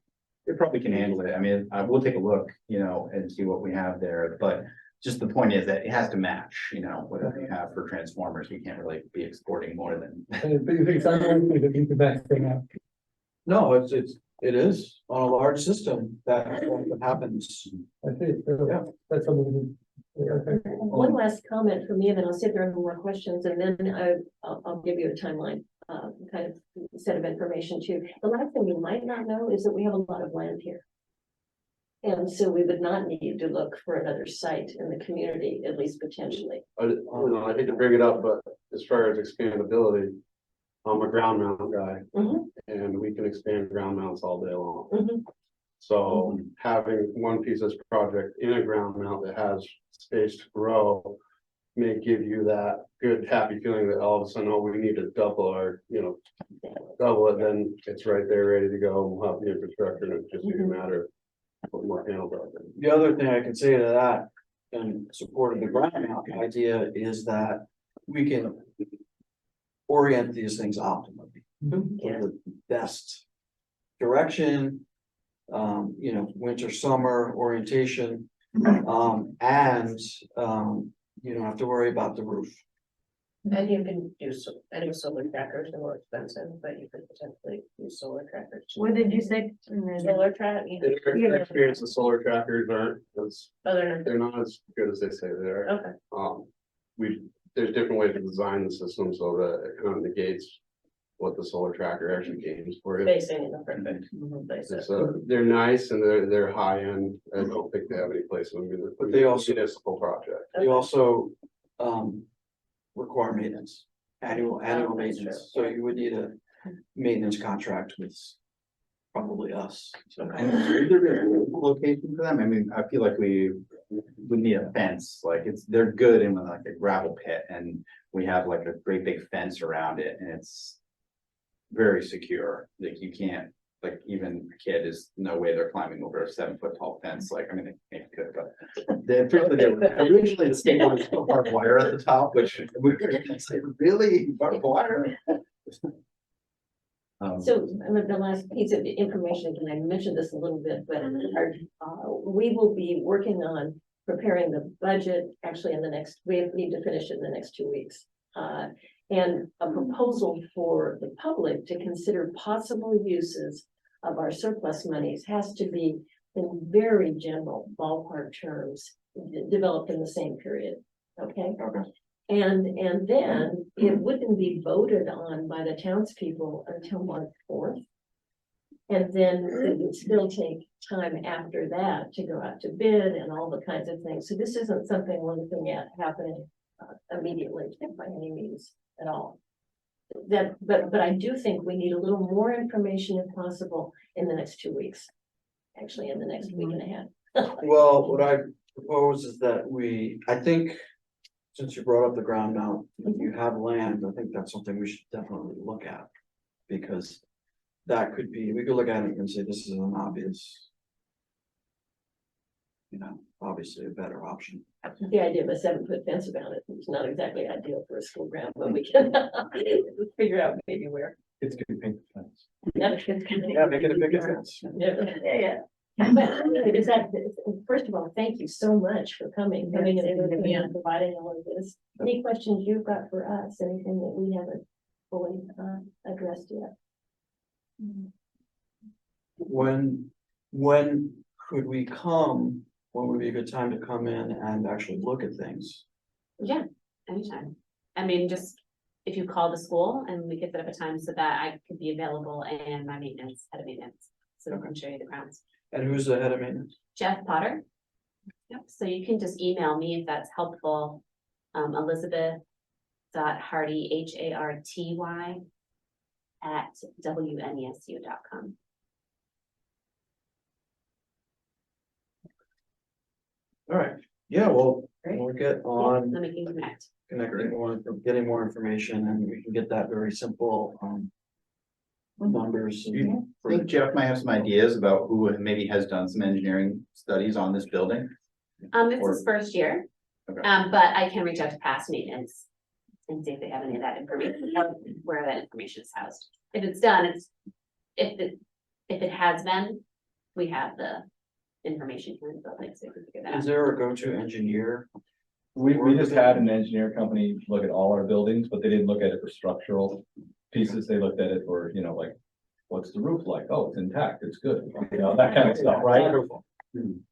They probably can handle it. I mean, we'll take a look, and see what we have there, but just the point is that it has to match, whatever you have for transformers. We can't really be exporting more than. But you think it's unlikely that we can back them up? No, it is on a large system that happens. I see. So Yeah. That's something. Okay. One last comment from me, and then I'll see if there are more questions, and then I'll give you a timeline. kind of set of information too. The last thing you might not know is that we have a lot of land here. And so we would not need to look for another site in the community, at least potentially. I hate to bring it up, but as far as expandability, I'm a ground mount guy. Mhm. And we can expand ground mounts all day long. Mhm. So having one piece of this project in a ground mount that has space to grow may give you that good, happy feeling that all of a sudden, oh, we need to double our, double it, then it's right there, ready to go. We'll have the infrastructure, and it's just a matter of putting more panels out there. The other thing I can say to that, in support of the ground mount idea, is that we can orient these things optimally. Yeah. For the best direction, winter, summer orientation. And, you don't have to worry about the roof. And you can do I know solar trackers are more expensive, but you could potentially use solar trackers. What did you say? Solar track, In our experience, the solar trackers aren't, they're not as good as they say they are. Okay. There's different ways to design the system so that it kind of negates what the solar tracker actually gains for you. Facing in the perfect place. So they're nice and they're high end. I don't think they have any place in the But they also- municipal project. They also, require maintenance, annual that's maintenance, true. so you would need a maintenance contract with probably us. And is there a location for them? I mean, I feel like we would need a fence, like they're good in like a gravel pit and we have like a great big fence around it and it's very secure, like you can't, like even a kid is no way they're climbing over a 7-foot tall fence, like, I mean, they could, but originally the skateboard was still barbed wire at the top, which we were gonna say, really, barbed wire? So the last piece of information, and I mentioned this a little bit, but we will be working on preparing the budget actually we need to finish it in the next 2 weeks. And a proposal for the public to consider possible uses of our surplus monies has to be in very general ballpark terms, developed in the same period, okay? And then it wouldn't be voted on by the townspeople until March 4th. And then it would still take time after that to go out to bid and all the kinds of things. So this isn't something we're looking at happening immediately by any means at all. But I do think we need a little more information if possible in the next 2 weeks. Actually, in the next week and a half. Well, what I propose is that I think, since you brought up the ground mount, if you have land, I think that's something we should definitely look at. Because that could be, we could look at it and say, this is an obvious, obviously a better option. The idea of a 7-foot fence around it is not exactly ideal for a school ground, but we can figure out maybe where. It's good pink fence. Yeah, make it a big difference. Yeah. But is that, first of all, thank you so much for coming and providing all of this. Any questions you've got for us, anything that we haven't fully addressed yet? When could we come? When would be a good time to come in and actually look at things? Yeah, anytime. I mean, just if you call the school and we could set up a time so that I could be available and my head of maintenance, so we can show you the grounds. And who's the head of maintenance? Jeff Potter. Yep, so you can just email me if that's helpful. Elizabeth.Hardy, HARTY @WNESU.com. All right, yeah, well, Great. we'll get Then on we can connect. getting more information and we can get that very simple, numbers. and- I think Jeff might have some ideas about who maybe has done some engineering studies on this building. It's Or- his first year. Okay. But I can reach out to past maintenance and see if they have any of that information, where that information is housed. If it's done, if it has been, we have the information here in the building, so we can figure that out. Is there a go-to engineer? We just had an engineer company look at all our buildings, but they didn't look at it for structural pieces. They looked at it for, like, what's the roof like? Oh, it's intact, it's good, that kind of stuff, right?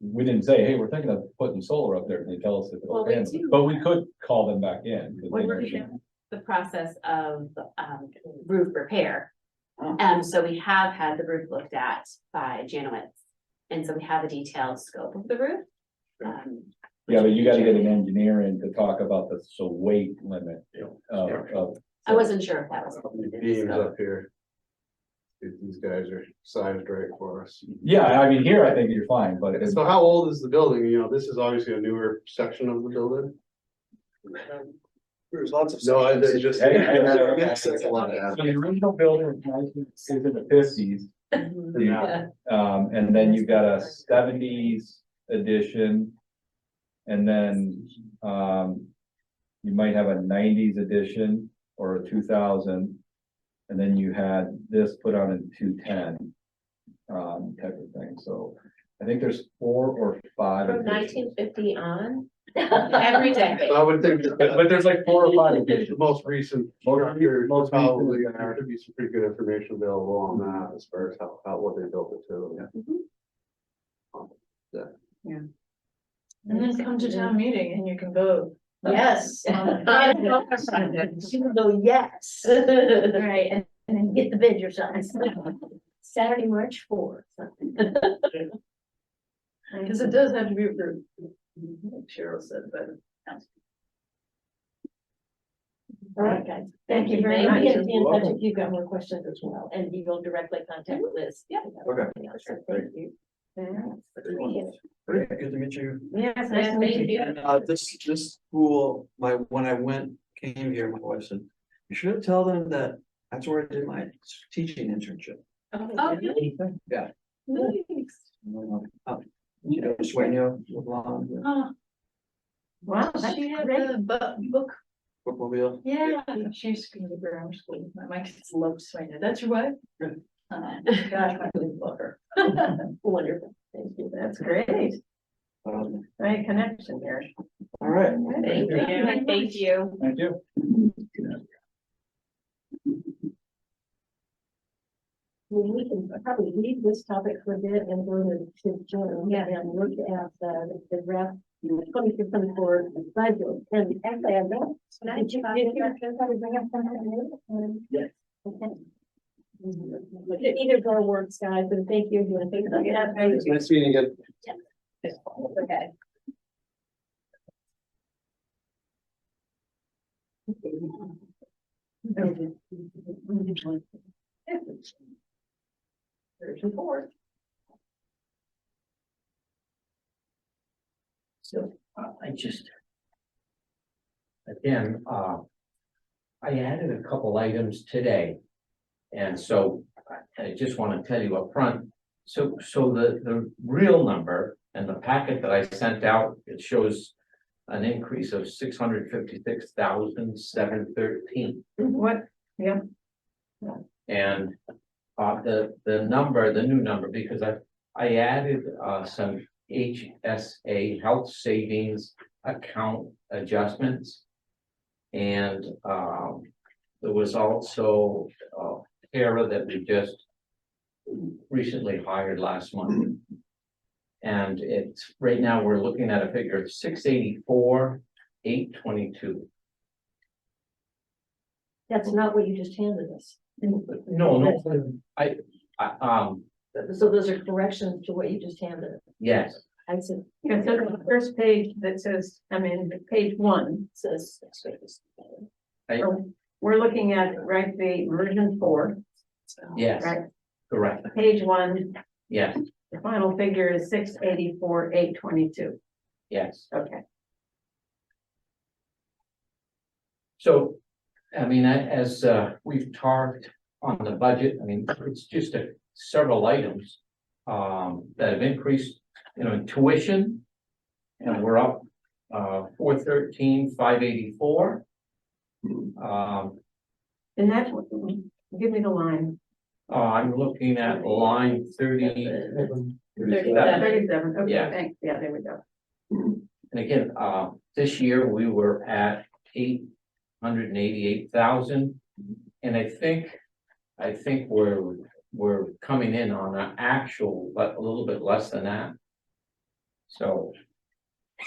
We didn't say, hey, we're thinking of putting solar up there, and they tell us if Well, it'll we handle it, do. but we could call them back in. What did you the process of roof repair. Oh. So we have had the roof looked at by Janowitz. And so we have a detailed scope of the roof. Yeah, but you gotta get an engineer in to talk about the, weight limit of. I wasn't sure if that was. Beams up here. These guys are sized right for us. Yeah, I mean, here I think you're fine, but it's, So how old is the building? You know, this is obviously a newer section of the building. There's lots of. No, it's just. Hey, Yes, that's a lot of so the original building was 19 in the 50s. Yeah. And then you've got a 70s edition. And then, you might have a 90s edition or a 2000. And then you had this put on in 210, type of thing. So I think there's 4 or 5. From editions. 1950 on, every decade. I would think But there's like 4 or 5 the editions. most recent, Most probably recent. there should be some pretty good information available on that as far as how what they built it to. And then come to town meeting and you can vote. Yes. You go, yes. Right, and And then get the bid yourself. Saturday, March 4th. because it does have to be approved. Like Cheryl said, but. All right, guys. Thank you very And much. be in touch if you've got more questions as well, and you will directly contact Liz. Yeah. Okay. Thank you. Great, good to meet you. Yes, nice to meet you. This school, when I came here, my wife said, you should tell them that that's where I did my teaching internship. Oh, really? Yeah. Nice. You know, Sueño, LeBlanc, Wow, that's She had great. the book, Bookmobile. yeah, she used to go to grammar school, my kids love Sweeney, that's your wife? Good. Gosh, I really love her. Wonderful. Thank you. That's great. Right connection there. All right. Thank you. Thank you. Thank you. We can probably leave this topic for a bit and go to Joan and look at the draft 2024 budget. And actually, I don't. Did you probably bring up something? Yes. Okay. Either of our works, guys, and thank you. You want to think about it? Nice meeting you. Okay. Version 4. So I just. Again, I added a couple items today. And so I just want to tell you up front. So the real number and the packet that I sent out, it shows an increase of 656,713. What? Yeah. And the number, the new number, because I added some HSA health savings account adjustments. And there was also Kara that we just recently hired last month. And it's right now we're looking at a figure of 684,822. That's not what you just handed us. No, So those are corrections to what you just handed us. yes, I said. Yeah, so the first page that says, page 1 Says. we're looking at, right, the version 4, yes, right? correct, Page 1, yes, the final figure is 684,822. yes. Okay. So, as we've talked on the budget, it's just several items that have increased, in tuition. And we're up 413,584. And that's what, give me the line. I'm looking at line 30. 37, okay, Yeah. thanks, yeah, there we go. And again, this year we were at 888,000. And I think we're coming in on an actual, but a little bit less than that. So, I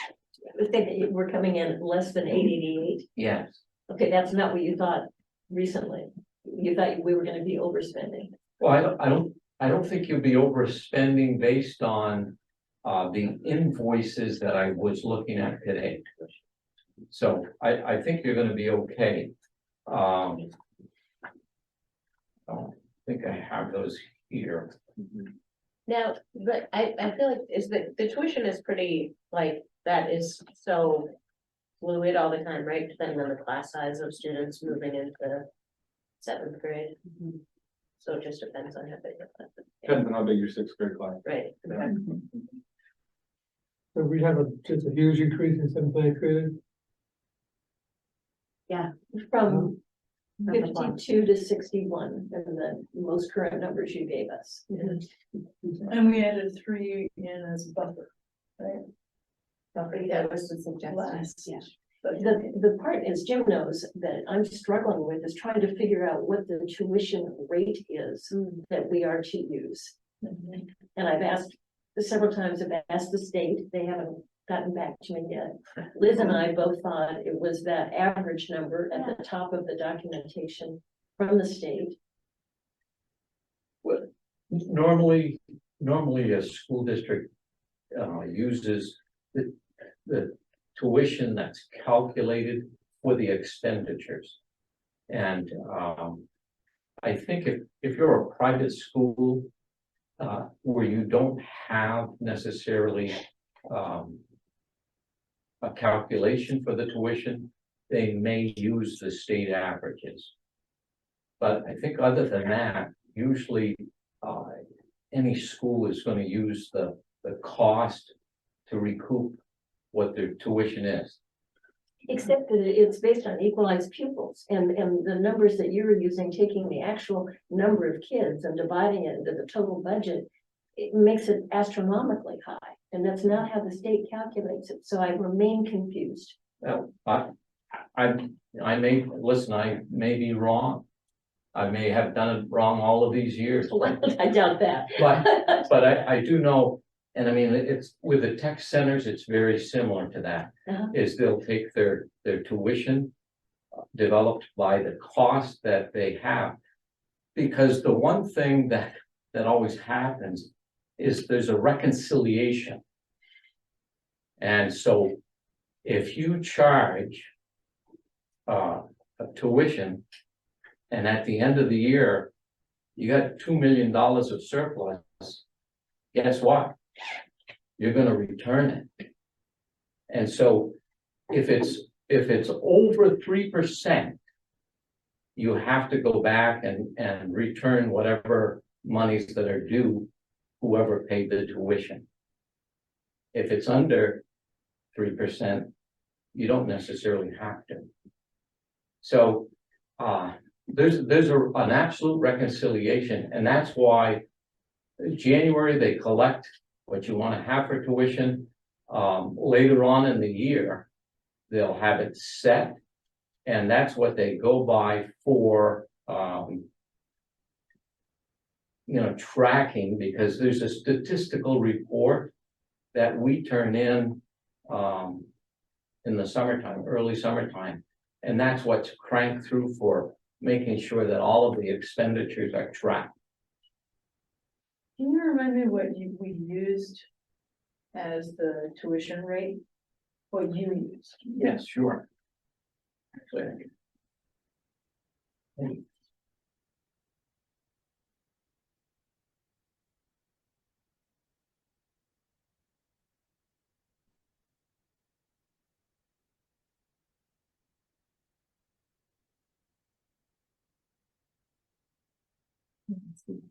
think that we're coming in less than 888. yes, Okay, that's not what you thought recently. You thought we were gonna be overspending. Well, I don't think you'll be overspending based on the invoices that I was looking at today. So I think you're gonna be okay. I don't think I have those here. Now, but I feel like is the tuition is pretty, like, that is so fluid all the time, right? Depending on the class size of students moving into seventh grade. So it just depends on how big the class is. Depends on how big your sixth grade class. Right. So we have just a huge increase in seventh and eighth grade. From 52 to 61, and the most current numbers you gave us. And we added 3 in as a buffer, right? That was the suggestion. Last. Yeah. But the part, as Jim knows, that I'm struggling with is trying to figure out what the tuition rate is that we are to use. And I've asked several times, I've asked the state, they haven't gotten back to me yet. Liz and I both thought it was that average number at the top of the documentation from the state. Normally a school district uses the tuition that's calculated for the expenditures. And I think if you're a private school where you don't have necessarily a calculation for the tuition, they may use the state averages. But I think other than that, usually any school is going to use the cost to recoup what their tuition is. Except that it's based on equalized pupils and the numbers that you're using, taking the actual number of kids and dividing it into the total budget, it makes it astronomically high. And that's not how the state calculates it. So I remain confused. Well, I may be wrong. I may have done it wrong all of these years. I doubt that. But I do know, and I mean, it's with the tech centers, it's very similar to that. Uh-huh. Is they'll take their tuition developed by the cost that they have. Because the one thing that always happens is there's a reconciliation. And so if you charge a tuition, and at the end of the year, you got $2 million of surplus, guess what? You're gonna return it. And so if it's over 3%, you have to go back and return whatever monies that are due, whoever paid the tuition. If it's under 3%, you don't necessarily have to. So there's an absolute reconciliation, and that's why January they collect what you want to have for tuition. Later on in the year, they'll have it set, and that's what they go by for tracking, because there's a statistical report that we turn in the summertime, early summertime, and that's what's cranked through for making sure that all of the expenditures are tracked. Can you remind me what we used as the tuition rate? What you used? Yes, sure. Actually,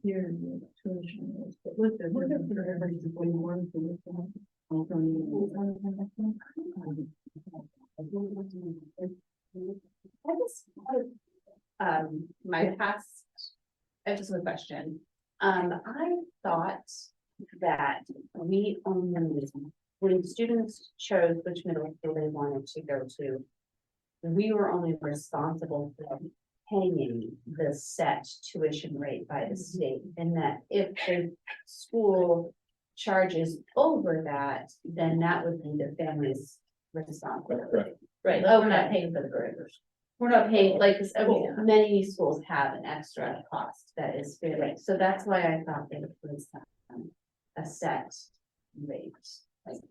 Here, the tuition is, but look, what if everybody's when you want to. My past, just a question. I thought that we only, when students chose which middle school they wanted to go to, we were only responsible for paying the set tuition rate by the state, and that if the school charges over that, then that would be the family's responsibility. Right, oh, we're not paying for the graders. We're not paying, like, 'cause, I mean, Yeah. many schools have an extra cost that is fair, so that's why I thought that it was a set rate. Like,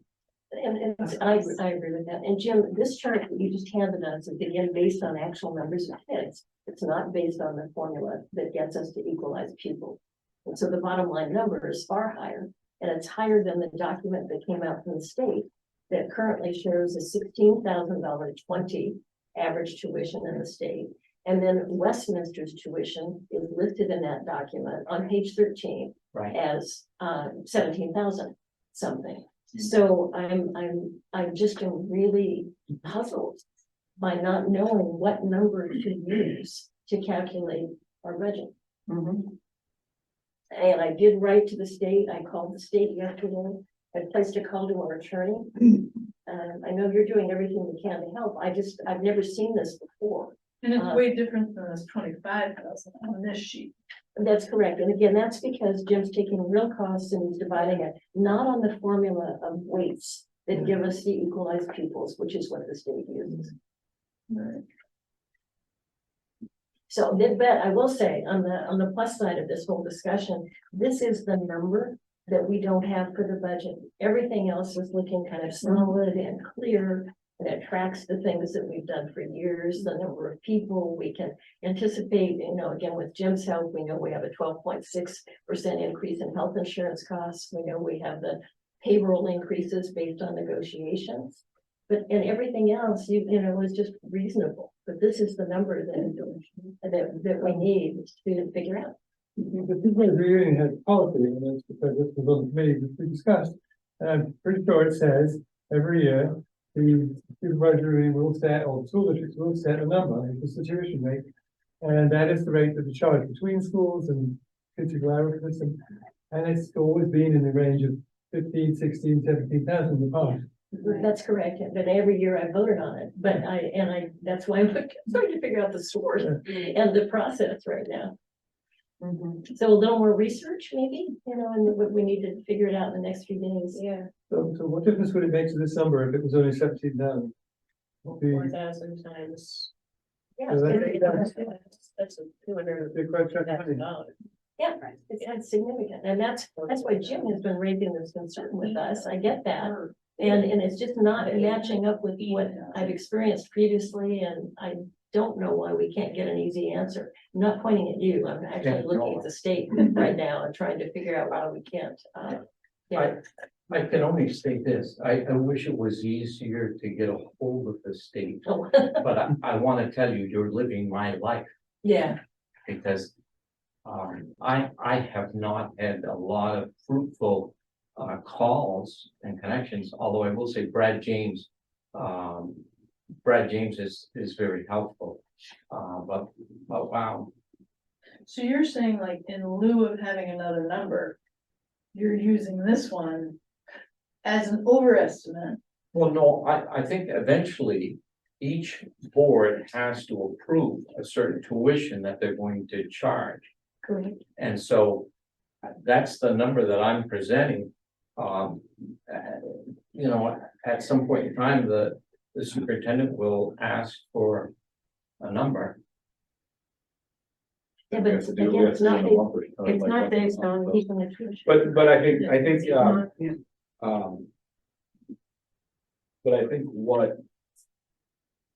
And I agree with that. And Jim, this chart that you just handed us is again based on actual numbers of kids. It's not based on the formula that gets us to equalize pupils. And so the bottom line number is far higher, and it's higher than the document that came out from the state that currently shows a $16,020 average tuition in the state. And then Westminster's tuition is listed in that document on page 13 Right. as 17,000 something. So I'm just am really puzzled by not knowing what number to use to calculate our budget. Mhm. And I did write to the state. I called the state yesterday. I placed a call to our attorney. I know you're doing everything you can to help. I've never seen this before. And it's way different than this 25,000 on this sheet. That's correct. And again, that's because Jim's taking real costs and he's dividing it, not on the formula of weights that give us the equalized pupils, which is what the state uses. So, but I will say, on the plus side of this whole discussion, this is the number that we don't have for the budget. Everything else is looking kind of solid and clear. And it tracks the things that we've done for years, the number of people we can anticipate, again, with Jim's help, we know we have a 12.6% increase in health insurance costs. We know we have the payroll increases based on negotiations. But and everything else, is just reasonable. But this is the number that we need to figure out. The supervisory had policy, and that's because this was on the committee that we discussed. And I'm pretty sure it says every year, the supervisory will set, or the school districts will set a number, it's the tuition rate. And that is the rate that the charge between schools and kids who go out of the system. And it's always been in the range of 15, 16, 17,000 in the past. That's correct, but every year I voted on it, but that's why I'm trying to figure out the source and the process right now. So a little more research maybe, and we need to figure it out in the next few days. Yeah, So what difference would it make to this number if it was only 17,000? 4,000 times. Yeah, So That's a 200. They're quite $200. attractive. yeah, it's significant, and that's why Jim has been raising this concern with us. I get that. And it's just not matching up with what I've experienced previously, and I don't know why we can't get an easy answer. I'm not pointing at you, I'm actually looking at the state right now and trying to figure out why we can't. I can only state this, I wish it was easier to get a hold of the state, Oh, but I want to tell you, you're living my life. yeah, Because I have not had a lot of fruitful calls and connections, although I will say Brad James is very helpful, but wow. So you're saying like in lieu of having another number, you're using this one as an overestimate. Well, no, I think eventually each board has to approve a certain tuition that they're going to charge. correct. And so that's the number that I'm presenting. At some point in time, the superintendent will ask for a number. Yeah, but it's, again, it's not based on keeping the tuition. But I think, but I think what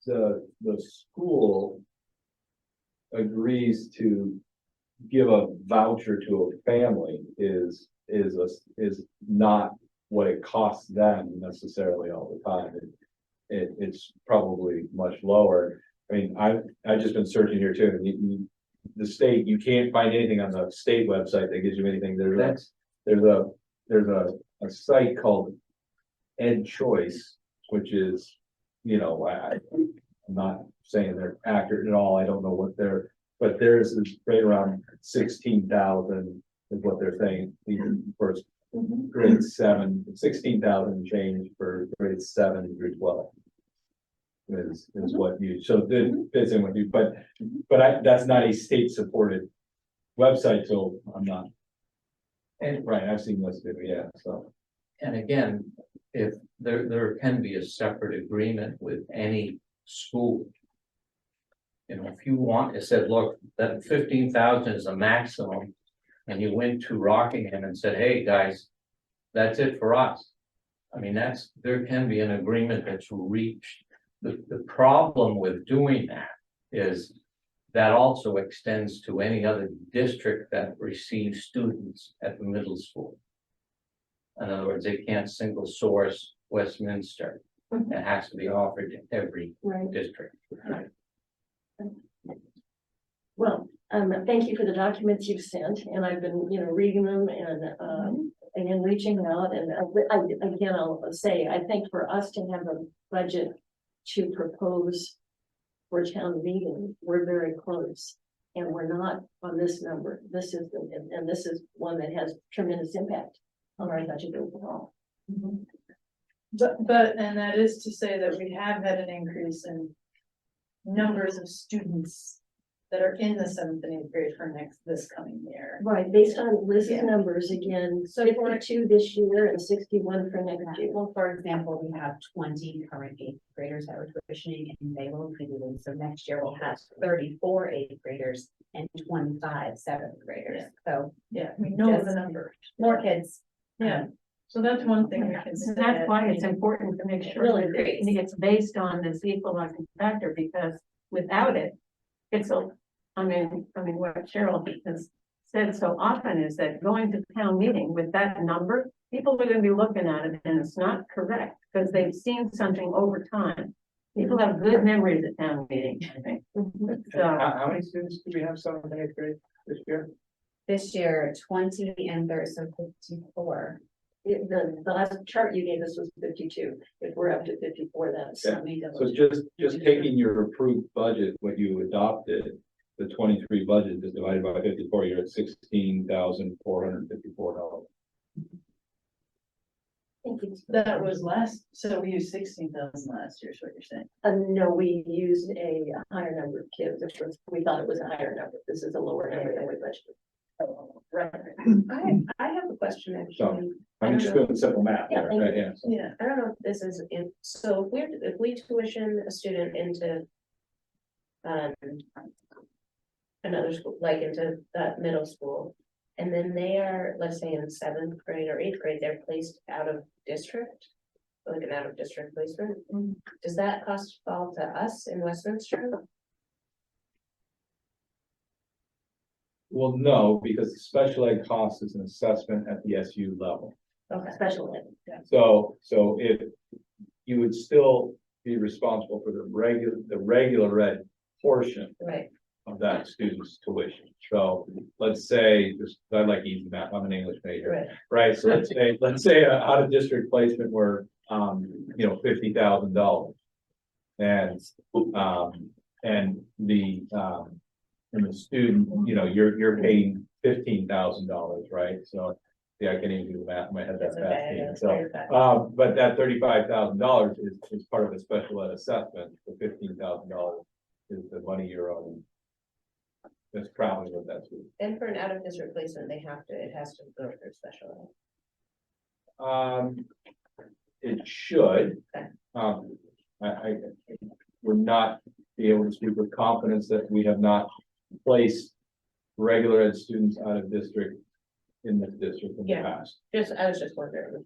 the school agrees to give a voucher to a family is not what it costs them necessarily all the time. It's probably much lower. I mean, I've just been searching here too, and the state, you can't find anything on the state website that gives you anything. There's a site called Ed Choice, which is, I'm not saying they're accurate at all. I don't know what but theirs is right around 16,000 is what they're saying. For grade 7, 16,000 change for grade 7 through 12. Is what you, so it fits in with you, but that's not a state supported website, so I'm not. And right, I've seen this video, yeah, so. And again, if there can be a separate agreement with any school. You know, if you want, it said, look, that 15,000 is a maximum. And you went to Rockingham and said, hey, guys, that's it for us. I mean, there can be an agreement that's reached. The problem with doing that is that also extends to any other district that receives students at the middle school. In other words, they can't single source Westminster. It has to be offered to every Right. district. Well, thank you for the documents you've sent, and I've been, reading them and reaching out, and again, I'll say, I think for us to have a budget to propose for town meeting, we're very close, and we're not on this number. This is, and this is one that has tremendous impact on our budget overall. And that is to say that we have had an increase in numbers of students that are in the 7th and 8th grade for this coming year. Right, based on Liz's Yeah. numbers, again, So for- 52 this year and 61 for next year. Well, for example, we have 20 current eighth graders that we're tuitioning and they will include them. So next year we'll have 34 eighth graders and 25 seventh graders. So Yeah, we know Just- the number. more kids. Yeah, so that's one thing we can And say. that's why it's important to make sure Really that great. it's based on this equalizing factor, because without it, it's what Cheryl has said so often is that going to town meeting with that number, people are gonna be looking at it and it's not correct, because they've seen something over time. People have good memories at town meeting, I think. So, How many students do we have 7th and 8th grade this year? This year, 20 and there's some 54. The last chart you gave us was 52. If we're up to 54, that's. Yeah. So just taking your approved budget, what you adopted, the 23 budget is divided by 54, you're at $16,454. Thank you. That was so we used 16,000 last year, is what you're saying. No, we used a higher number of kids. We thought it was a higher number. This is a lower number than we budgeted. Right. I have a question actually. So, I'm just doing simple math. Yeah, there, thank right? you. Yeah. so- Yeah, I don't know if this is, so if we tuition a student into another school, like into that middle school, and then they are, let's say in 7th grade or 8th grade, they're placed out of district, like an out of district placement, does that cost fall to us in Westminster? Well, no, because the special ed cost is an assessment at the SU level. Okay. Special ed. So if you would still be responsible for the regular ed portion Right, of that student's tuition. So let's say, I like easy math, I'm an English major, right, right? So let's say a out of district placement were, $50,000. And the student, you're paying $15,000, right? So, yeah, I can't even do the math in my head, that's That's okay, bad. that's So, very bad. but that $35,000 is part of a special ed assessment, the $15,000 is the money you're owing. That's probably what that's. and for an out of district placement, it has to go through special It should. Okay. I would not be able to speak with confidence that we have not placed regular ed students out of district in this district in the Yeah. past. I was just wondering if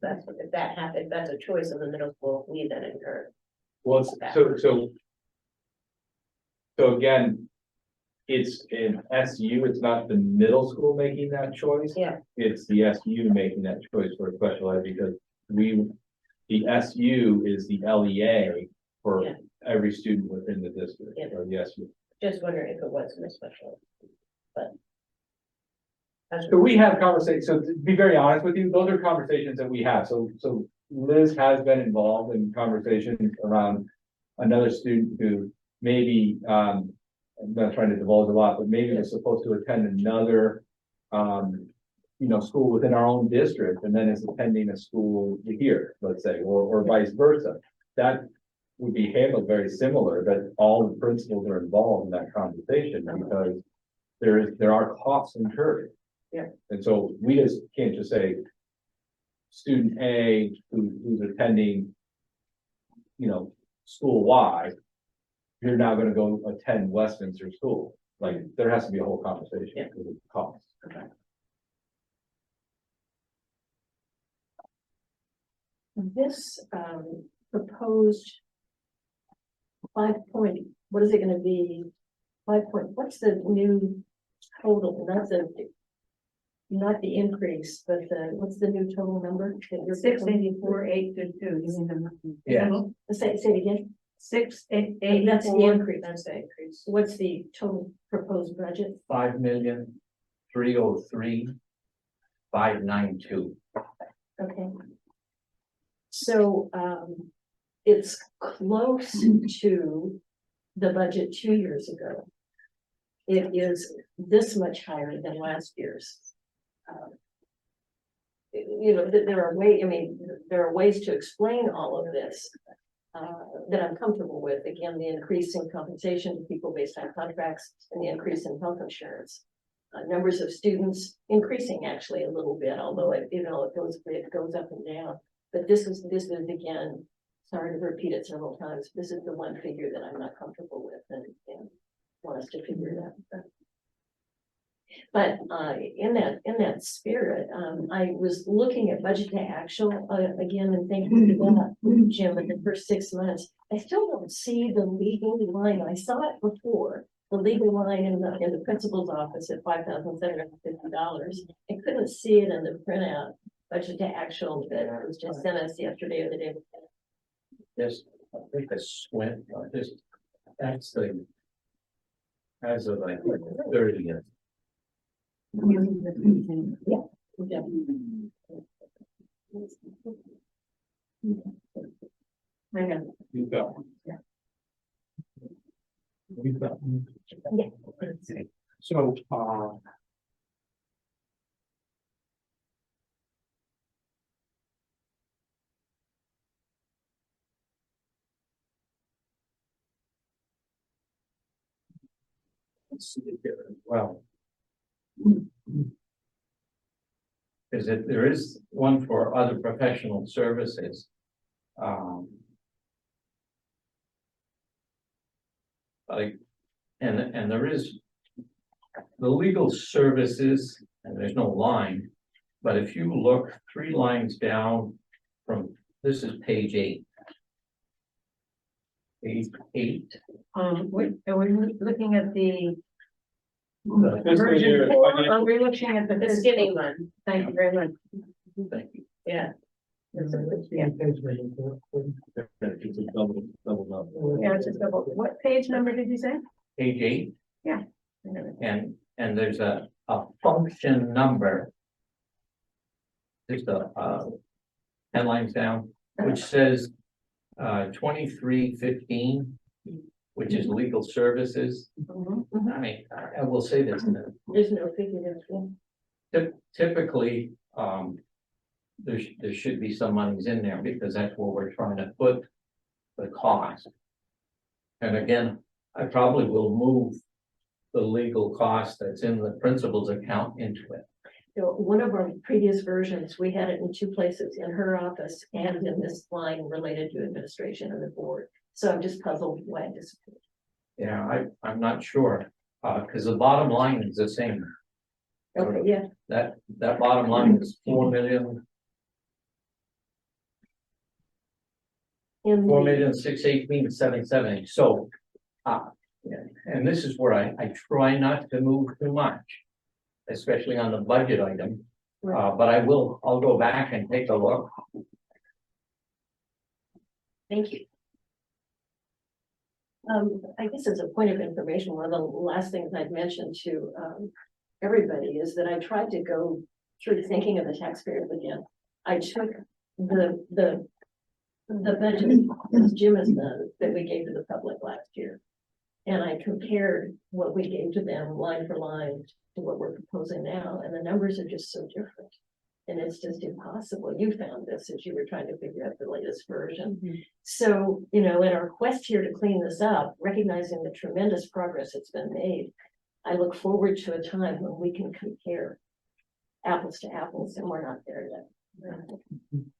that happened, if that's a choice of the middle school, we then incur. Well, so again, it's an SU, it's not the middle school making that choice. Yeah. It's the SU making that choice for special ed because the SU is the LEA for Yeah. every student within the district, Yeah. or the SU. Just wondering if it was in a special, but. So we have conversations, so to be very honest with you, those are conversations that we have, so Liz has been involved in conversations around another student who maybe, I'm not trying to divulge a lot, but maybe was supposed to attend another, school within our own district, and then is attending a school here, let's say, or vice versa. That would be handled very similar, that all the principals are involved in that conversation, because there are costs incurred. Yeah. And so we just can't just say, student A who's attending, school Y, you're now gonna go attend Westminster School. Like, there has to be a whole conversation because of the cost. This proposed 5 point, what is it gonna be? 5 point, what's the new total, not the increase, but what's the new total number? that you're 684, 822. Yeah. Say it again, 688. that's the increase. That's the increase. What's the total proposed budget? 5,303,592. Okay. So, it's close to the budget 2 years ago. It is this much higher than last year's. You know, there are there are ways to explain all of this. That I'm comfortable with, again, the increase in compensation to people based on contracts and the increase in health insurance. Numbers of students increasing actually a little bit, although it goes up and down. But this is again, sorry to repeat it several times, this is the one figure that I'm not comfortable with and want us to figure it out. But in that spirit, I was looking at budget to actual again and thinking about Jim in the first 6 months. I still don't see the legal line. I saw it before, the legal line in the principal's office at $5,750. I couldn't see it in the printout budget to actual that was just sent us yesterday or the day before. Just, I think I went, that's the, as of like 30th. Yeah. Hang on. You've got one. You've got one. Yeah. So, let's see here as well. Is that there is one for other professional services. Like, and there is the legal services, and there's no line, but if you look 3 lines down from, this is page 8. Page 8. Are we looking at the Fiscal version year 4? Are we looking at the The fiscal? skinny one, Thank you very much. Thank you. yeah. It's a double number. Yeah, it's just double. What page number did you say? Page 8. Yeah. And there's a function number. Just 10 lines down, which says 2315, which is legal services. I mean, I will say this, There's no figure there. typically, there should be some monies in there because that's where we're trying to put the cost. And again, I probably will move the legal cost that's in the principal's account into it. You know, one of our previous versions, we had it in 2 places, in her office and in this line related to administration and the board. So I'm just puzzled why it disappeared. Yeah, I'm not sure, because the bottom line is the same. Okay, yeah, That bottom line is 4,618,770. So, yeah, and this is where I try not to move too much, especially on the budget item. But I'll go back and take a look. thank you. I guess as a point of information, one of the last things I'd mentioned to everybody is that I tried to go through thinking of the taxpayers again. I took the budget, as Jim has done, that we gave to the public last year. And I compared what we gave to them line for line to what we're proposing now, and the numbers are just so different. And it's just impossible. You found this as you were trying to figure out the latest version. So, you know, in our quest here to clean this up, recognizing the tremendous progress that's been made, I look forward to a time when we can compare apples to apples, and we're not there yet.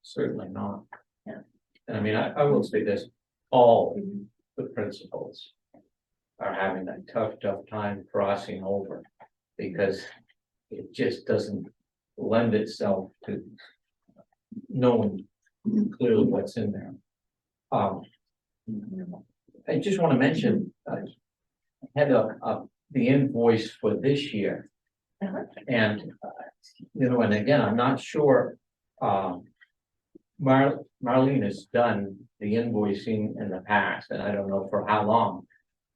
Certainly not. Yeah. And I mean, I will say this, all the principals are having a tough time crossing over. Because it just doesn't lend itself to knowing clearly what's in there. I just want to mention, I had the invoice for this year. And, and again, I'm not sure, Marlene has done the invoicing in the past, and I don't know for how long,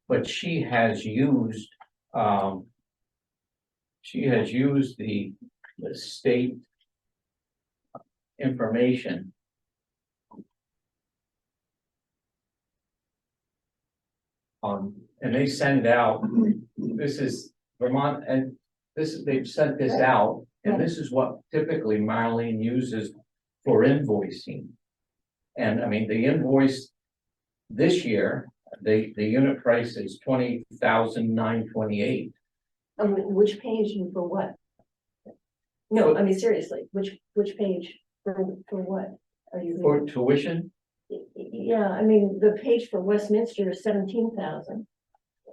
but she has used, the state information. And they send out, this is Vermont, and they've sent this out, and this is what typically Marlene uses for invoicing. And I mean, the invoice this year, the unit price is $20,928. Which page and for what? No, I mean, seriously, which page for what are you? For tuition? Yeah, I mean, the page for Westminster is 17,000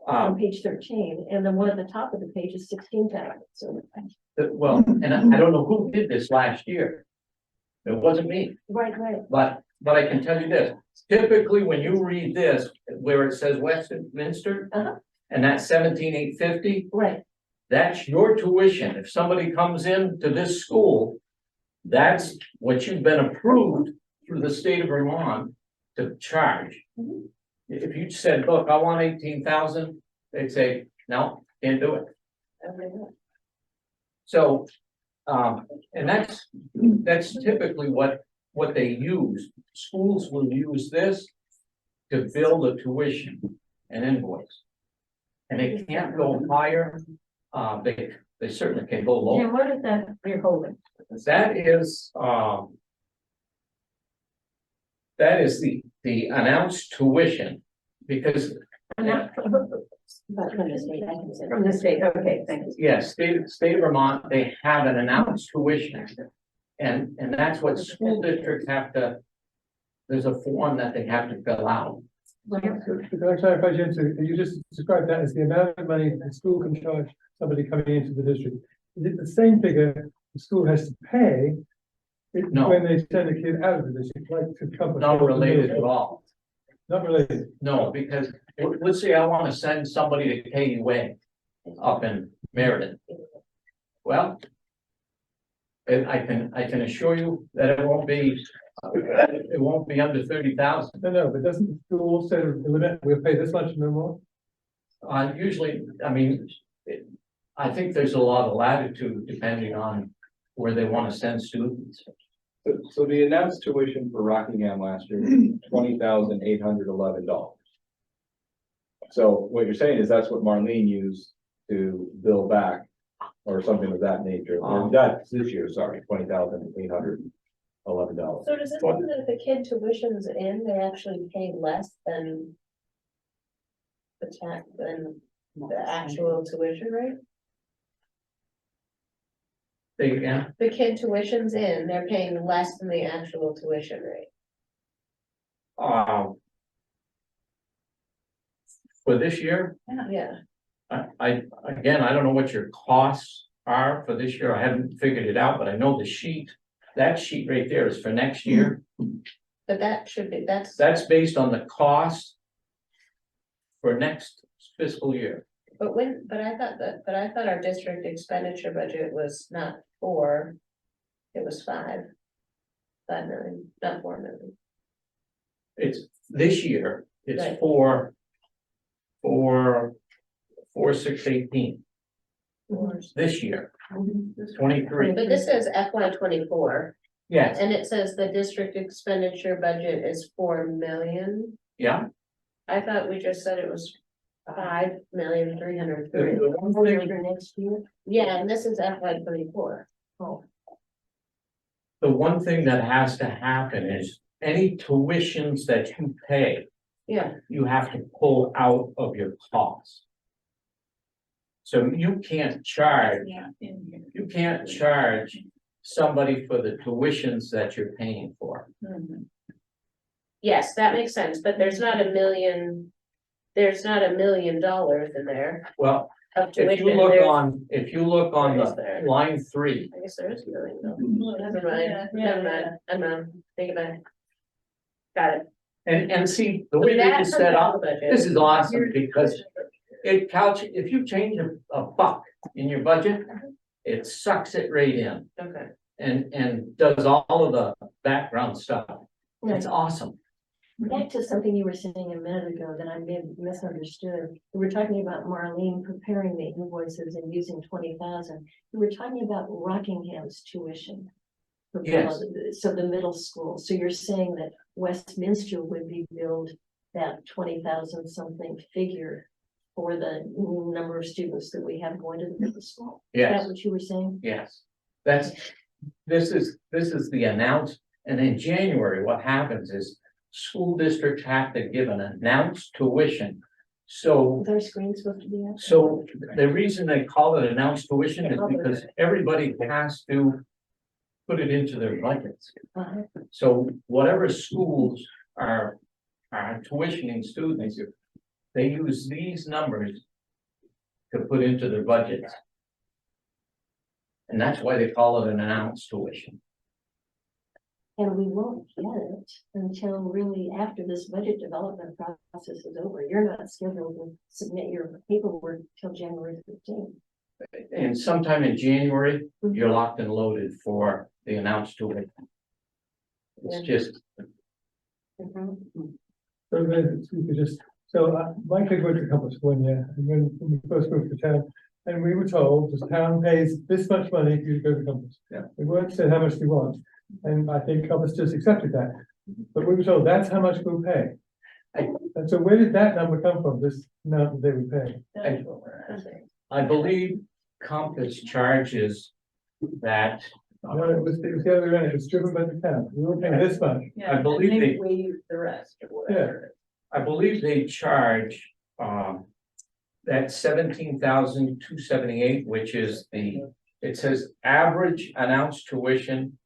on page 13, and the one at the top of the page is 16,000, so. Well, and I don't know who did this last year. It wasn't me, Right. but I can tell you this, typically when you read this, where it says Westminster, and that's 17,850, Right, that's your tuition. If somebody comes in to this school, that's what you've been approved through the state of Vermont to charge. If you said, look, I want 18,000, they'd say, no, can't do it. So, and that's typically what they use. Schools will use this to bill the tuition and invoice. And they can't go higher, they certainly can go lower. And what is that you're holding? That is the announced tuition, because but from the state, I can say. From the state, okay, thank you. yes, state of Vermont, they have an announced tuition. And that's what school districts have to, there's a form that they have to fill out. Can I clarify, Jen, so you just described that as the amount of money the school can charge somebody coming into the district. Is it the same figure the school has to pay No. when they send a kid out of the district, like to cover? Not related at all. Not related. No, because let's say I want to send somebody to KUA up in Meriden. Well, and I can assure you that it won't be under 30,000. No, but doesn't the school set a limit? We'll pay this much, no more? Usually, I mean, I think there's a lot of latitude depending on where they want to send students. So the announced tuition for Rockingham last year, $20,811. So what you're saying is that's what Marlene used to bill back, or something of that nature. Or that's this year, sorry, $20,811. So does this mean that if a kid tuitions in, they actually pay less than the actual tuition rate? The kid tuitions in, they're paying less than the actual tuition rate. For this year, Yeah, I don't know what your costs are for this year. I haven't figured it out, but I know that sheet right there is for next year. but that should be, that's, That's based on the cost for next fiscal year. but I thought our district expenditure budget was not 4, it was 5 million, not 4 million. It's this year, it's Right. for 618 this year, 23. But this says FY 24, Yes, and it says the district expenditure budget is 4 million. yeah. I thought we just said it was 5,303,000. The one For thing, next year. Yeah, and this is FY 24. the one thing that has to happen is any tuitions that you pay, Yeah, you have to pull out of your costs. So you can't charge somebody for the tuitions that you're paying for. yes, that makes sense, but there's not 1 million there's not $1 million in there Well, of if tuition. you look There's- on, if you look on Where is the there? line 3, I guess there is $1 million. Never mind, never mind, think about it. Got it. and see, the So way that this is comes set out up, of the budget. this is awesome Your because tuition. it if you change a buck in your budget, it sucks it right in Okay. and does all of the background stuff. It's awesome. Back to something you were saying a minute ago that I may have misunderstood. We were talking about Marlene preparing the invoices and using 20,000. We were talking about Rockingham's tuition. Yes. So the middle school. So you're saying that Westminster would be billed that 20,000 something figure for the number of students that we have going to the middle school? Is Yes. that what you were saying? Yes, this is the announce, and in January, what happens is school districts have to give an announced tuition. So, Is our screen supposed to be up? so the reason they call it announced tuition is because everybody has to put it into their budgets. Uh-huh. So whatever schools are tuitioning students, they use these numbers to put into their budgets. And that's why they call it an announced tuition. And we won't get it until really after this budget development process is over. You're not scheduled to submit your paperwork till January 15th. And sometime in January, you're locked and loaded for the announced tuition. It's just, Mhm. So then, we could just, so my kid went to Compass one year, and when we first moved to town, and we were told, the town pays this much money if you go to Compass. Yeah. We weren't said how much we want, and I think Compass just accepted that, but we were told that's how much we'll pay. And so where did that number come from, this amount that they would pay? That's what we're asking. I believe Compass charges that, No, it was the other way around, it was driven by the town, we were paying this much. I believe and they- waive the rest or whatever. I believe they charge, that 17,278, which is it says average announced tuition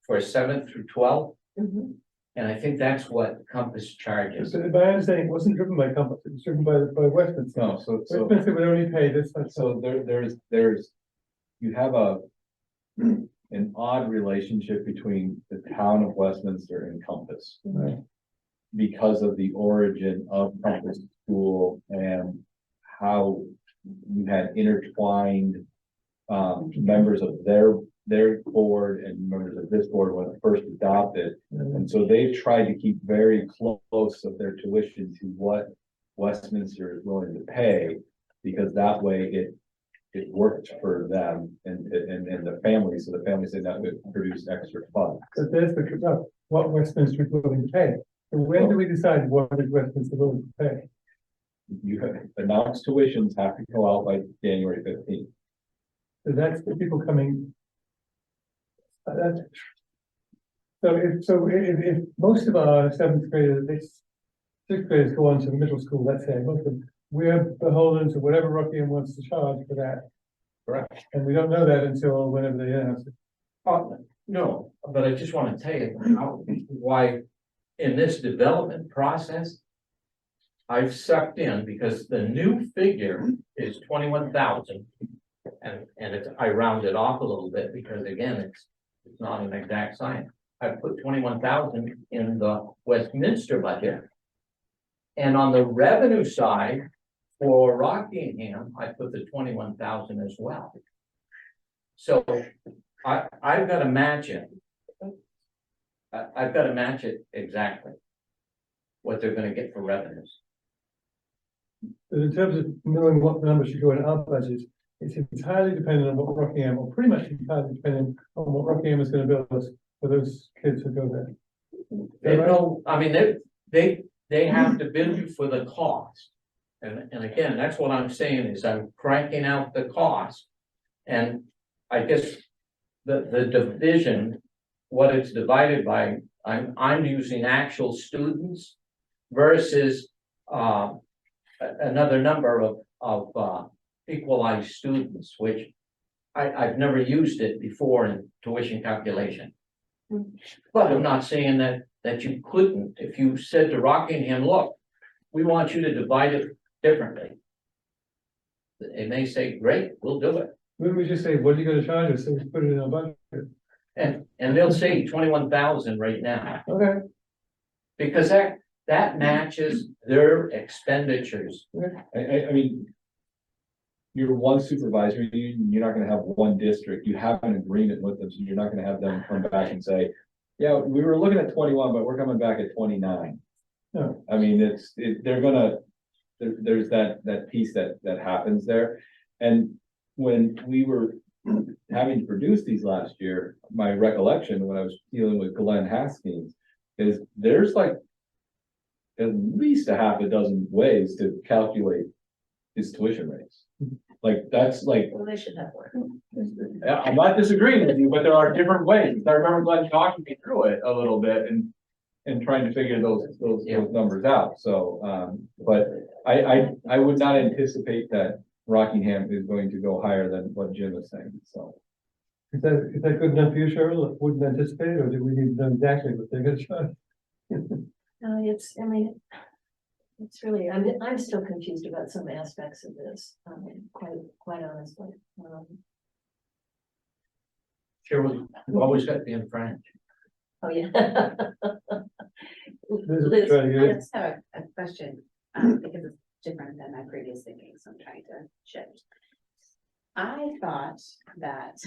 for 7th through 12th. Mhm. And I think that's what Compass charges. So my understanding, it wasn't driven by Compass, it was driven by Westminster. No, so Westminster would only pay this much. So there's, you have an odd relationship between the town of Westminster and Compass. Right. Because of the origin of Compass School and how you had intertwined members of their board and members of this board when it first adopted. And so they've tried to keep very close of their tuition to what Westminster is willing to pay, because that way it worked for them and the families, so the families did not produce extra funds. So there's what Westminster is willing to pay. So when do we decide what is Westminster willing to pay? You have announced tuitions have to go out by January 15th. So that's the people coming. If most of our 7th graders, 6th graders go on to the middle school, let's say, most of them, we're beholden to whatever Rockingham wants to charge for that. Correct. And we don't know that until whenever they announce it. No, but I just want to tell you why in this development process, I've sucked in because the new figure is 21,000. And I rounded off a little bit because again, it's not an exact science. I put 21,000 in the Westminster budget. And on the revenue side, for Rockingham, I put the 21,000 as well. So I've got to match it. I've got to match it exactly. What they're gonna get for revenues. But in terms of knowing what the numbers should go in our budget, it's entirely dependent on what Rockingham, or pretty much entirely dependent on what Rockingham is going to build us for those kids who go there. They know, I mean, they have to bill you for the cost. And again, that's what I'm saying is I'm cranking out the cost. And I guess the division, what it's divided by, I'm using actual students versus another number of equalized students, which I've never used it before in tuition calculation. But I'm not saying that you couldn't, if you said to Rockingham, look, we want you to divide it differently. They may say, great, we'll do it. Maybe we just say, what are you gonna charge us? So we put it in our budget. And they'll say 21,000 right now, Okay. because that matches their expenditures. I mean. You're one supervisor, you're not gonna have one district, you have an agreement with them, so you're not gonna have them come back and say. Yeah, we were looking at 21, but we're coming back at 29. No. I mean, they're gonna, there's that piece that happens there. And when we were having to produce these last year, my recollection when I was dealing with Glenn Haskins is there's like. At least a half a dozen ways to calculate his tuition rates. Like, that's like, Well, they should have one. I'm not disagreeing with you, but there are different ways. I remember Glenn talking me through it a little bit and trying to figure those numbers out. So, but I would not anticipate that Rockingham is going to go higher than what Jim is saying, so. Is that good enough for you, Cheryl? Wouldn't anticipate, or do we need to know exactly what they're gonna charge? It's really, I'm still confused about some aspects of this, quite honestly. Sure, we've always got to be in French. Oh, yeah. Liz, try to get I it. just have a question, because it's different than my previous thinking, so I'm trying to shift. I thought that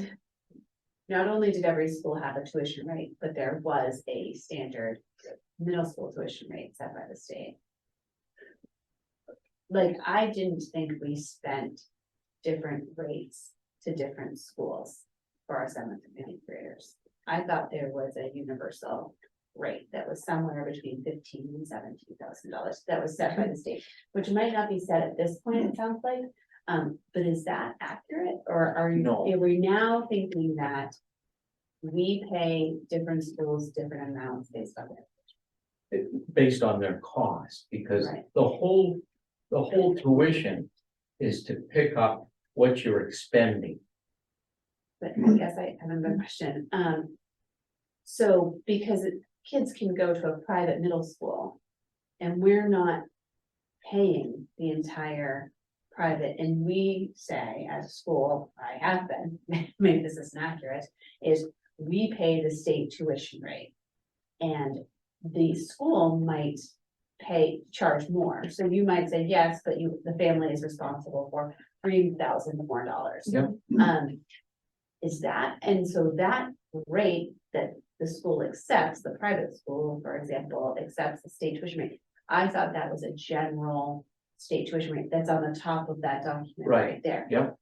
not only did every school have a tuition rate, but there was a standard middle school tuition rate set by the state. Like, I didn't think we spent different rates to different schools for our 7th and 8th graders. I thought there was a universal rate that was somewhere between $15,000 and $17,000 that was set by the state, which might not be set at this point, it sounds like. But is that accurate, or are we now thinking that we pay different schools different amounts based on it? Based on their cost, because Right. the whole tuition is to pick up what you're expending. But I guess I have another question. So because kids can go to a private middle school and we're not paying the entire private, and we say as a school, I have been, maybe this isn't accurate, is we pay the state tuition rate. And the school might charge more. So you might say, yes, but the family is responsible for $3,000 more. Yep. Is that, and so that rate that the school accepts, the private school, for example, accepts the state tuition rate. I thought that was a general state tuition rate that's on the top of that document right there. Yep.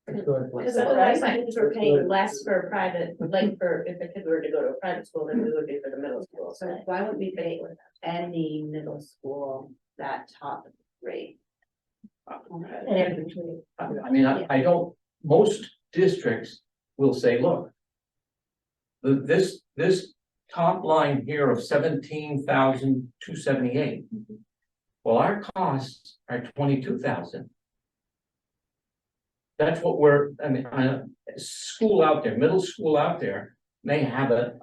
That's good. Because otherwise, kids were paying less for private, like if a kid were to go to a private school, then we would be for the middle school. So why would we pay any middle school that top rate? And in between. I mean, I don't, most districts will say, look. This top line here of 17,278. Well, our costs are 22,000. That's what school out there, middle school out there may have a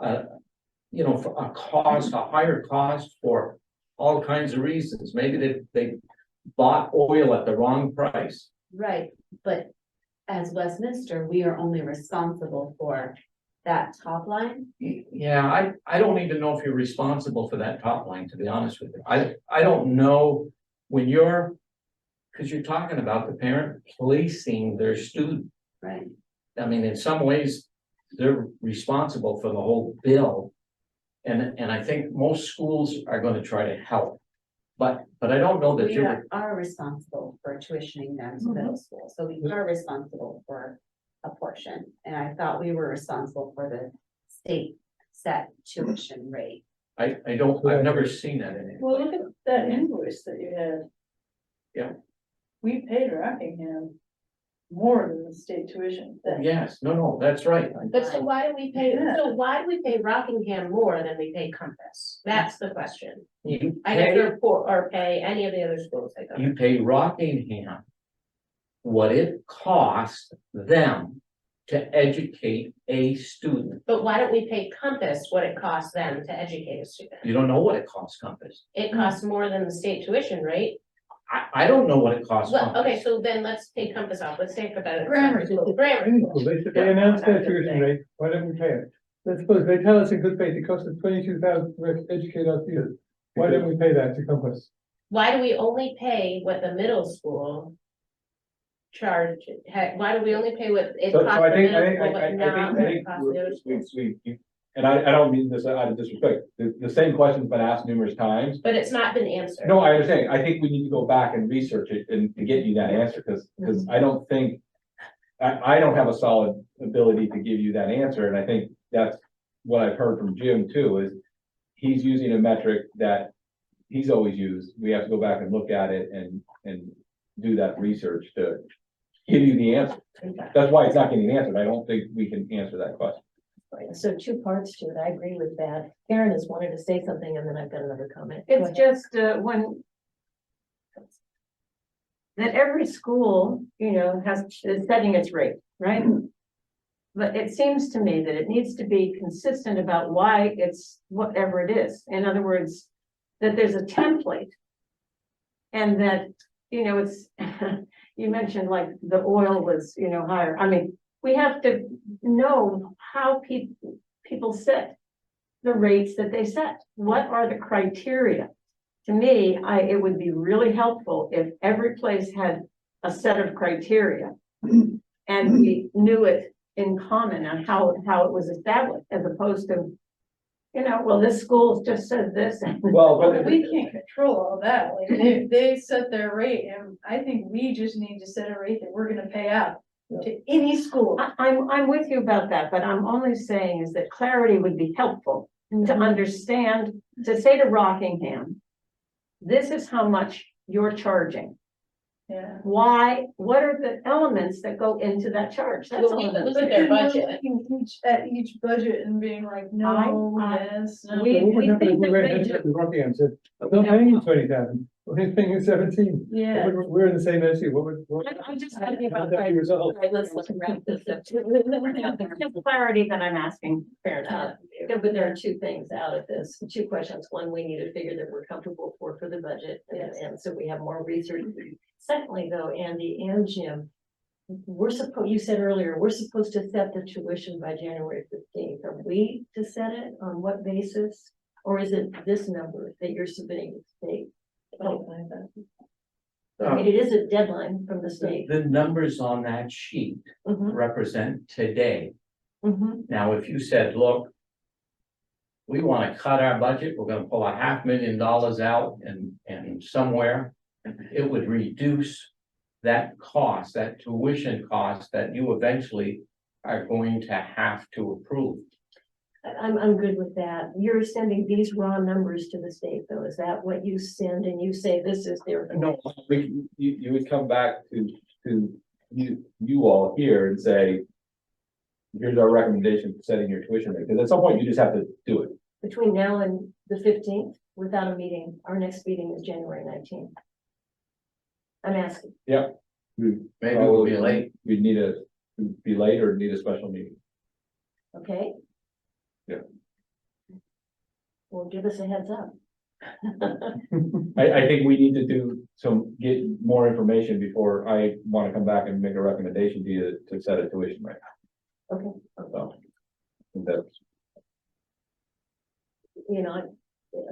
higher cost for all kinds of reasons. Maybe they bought oil at the wrong price. Right, but as Westminster, we are only responsible for that top line. Yeah, I don't even know if you're responsible for that top line, to be honest with you. I don't know when because you're talking about the parent policing their student. Right. I mean, in some ways, they're responsible for the whole bill. And I think most schools are going to try to help. But I don't know that We you're. are responsible for tuitioning them to middle school, so we are responsible for a portion. And I thought we were responsible for the state set tuition rate. I've never seen that in it. Well, look at that invoice that you had. Yeah. We paid Rockingham more than the state tuition. Yes, no, that's right. But so why do we pay Rockingham more than we pay Compass? That's the question. You I guess pay, or pay any of the other schools I go to. you pay Rockingham what it costs them to educate a student. But why don't we pay Compass what it costs them to educate a student? You don't know what it costs Compass. It costs more than the state tuition, right? I don't know what it costs Well, Compass. okay, so then let's take Compass off, let's say for the. Grammar school. Grammar. Well, they announced their tuition rate, why don't we pay it? Let's suppose they tell us in good faith, it costs us 22,000 to educate our students. Why don't we pay that to Compass? Why do we only pay what the middle school charge, why do we only pay what it So costs I the think, middle school, but not I what think it costs the other schools? and I don't mean this out of disrespect, the same question's been asked numerous times. But it's not been answered. No, I understand. I think we need to go back and research it and to get you that answer, because I don't think. I don't have a solid ability to give you that answer, and I think that's what I've heard from Jim too, is. He's using a metric that he's always used. We have to go back and look at it and do that research to give you the answer. That's why it's not getting answered. I don't think we can answer that question. Right, so two parts to it, I agree with that. Karen has wanted to say something, and then I've got another comment. Go It's ahead. just, when that every school, you know, is setting its rate, right? But it seems to me that it needs to be consistent about why it's whatever it is. In other words, that there's a template. And that, you know, it's, you mentioned like the oil was, you know, higher. I mean, we have to know how people set the rates that they set. What are the criteria? To me, it would be really helpful if every place had a set of criteria. And we knew it in common on how it was established, as opposed to, you know, well, this school just says this. Well, But we can't control all that, like, they set their rate, and I think we just need to set a rate that we're gonna pay out to any school. I'm with you about that, but I'm only saying is that clarity would be helpful to understand, to say to Rockingham, this is how much you're charging. Yeah. Why, what are the elements that go into that charge? That's Well, all. we I'm look saying. at their We're budget. looking at each budget and being like, no, yes, no. we- What would happen if think we that went they into do. Rocky and said, I'm not paying you 20,000, we're paying you 17. Yeah. We're in the same issue, what would? I'm just talking How about. would that be resolved? All right, let's wrap this up. It's just clarity that I'm asking. Fair enough. Yeah, but there are two things out of this, two questions. One, we need to figure that we're comfortable for the budget, and so we have more research. Secondly, though, Andy and Jim, you said earlier, we're supposed to set the tuition by January 15th. Are we to set it on what basis? Or is it this number that you're submitting to the state? I mean, it is a deadline from the state. The numbers on that sheet Mhm, represent today. mhm. Now, if you said, look, we want to cut our budget, we're gonna pull $500,000 out and somewhere, it would reduce that cost, that tuition cost that you eventually are going to have to approve. I'm good with that. You're sending these raw numbers to the state, though. Is that what you send and you say this is their? No, you would come back to you all here and say. Here's our recommendation for setting your tuition rate, because at some point you just have to do it. Between now and the 15th, without a meeting, our next meeting is January 19th. I'm asking. Maybe we'll be late. We'd need be late or need a special meeting. Okay? Yeah. Well, give us a heads up. I think we need to get more information before I want to come back and make a recommendation to you to set a tuition rate. Okay. So, that's, You know,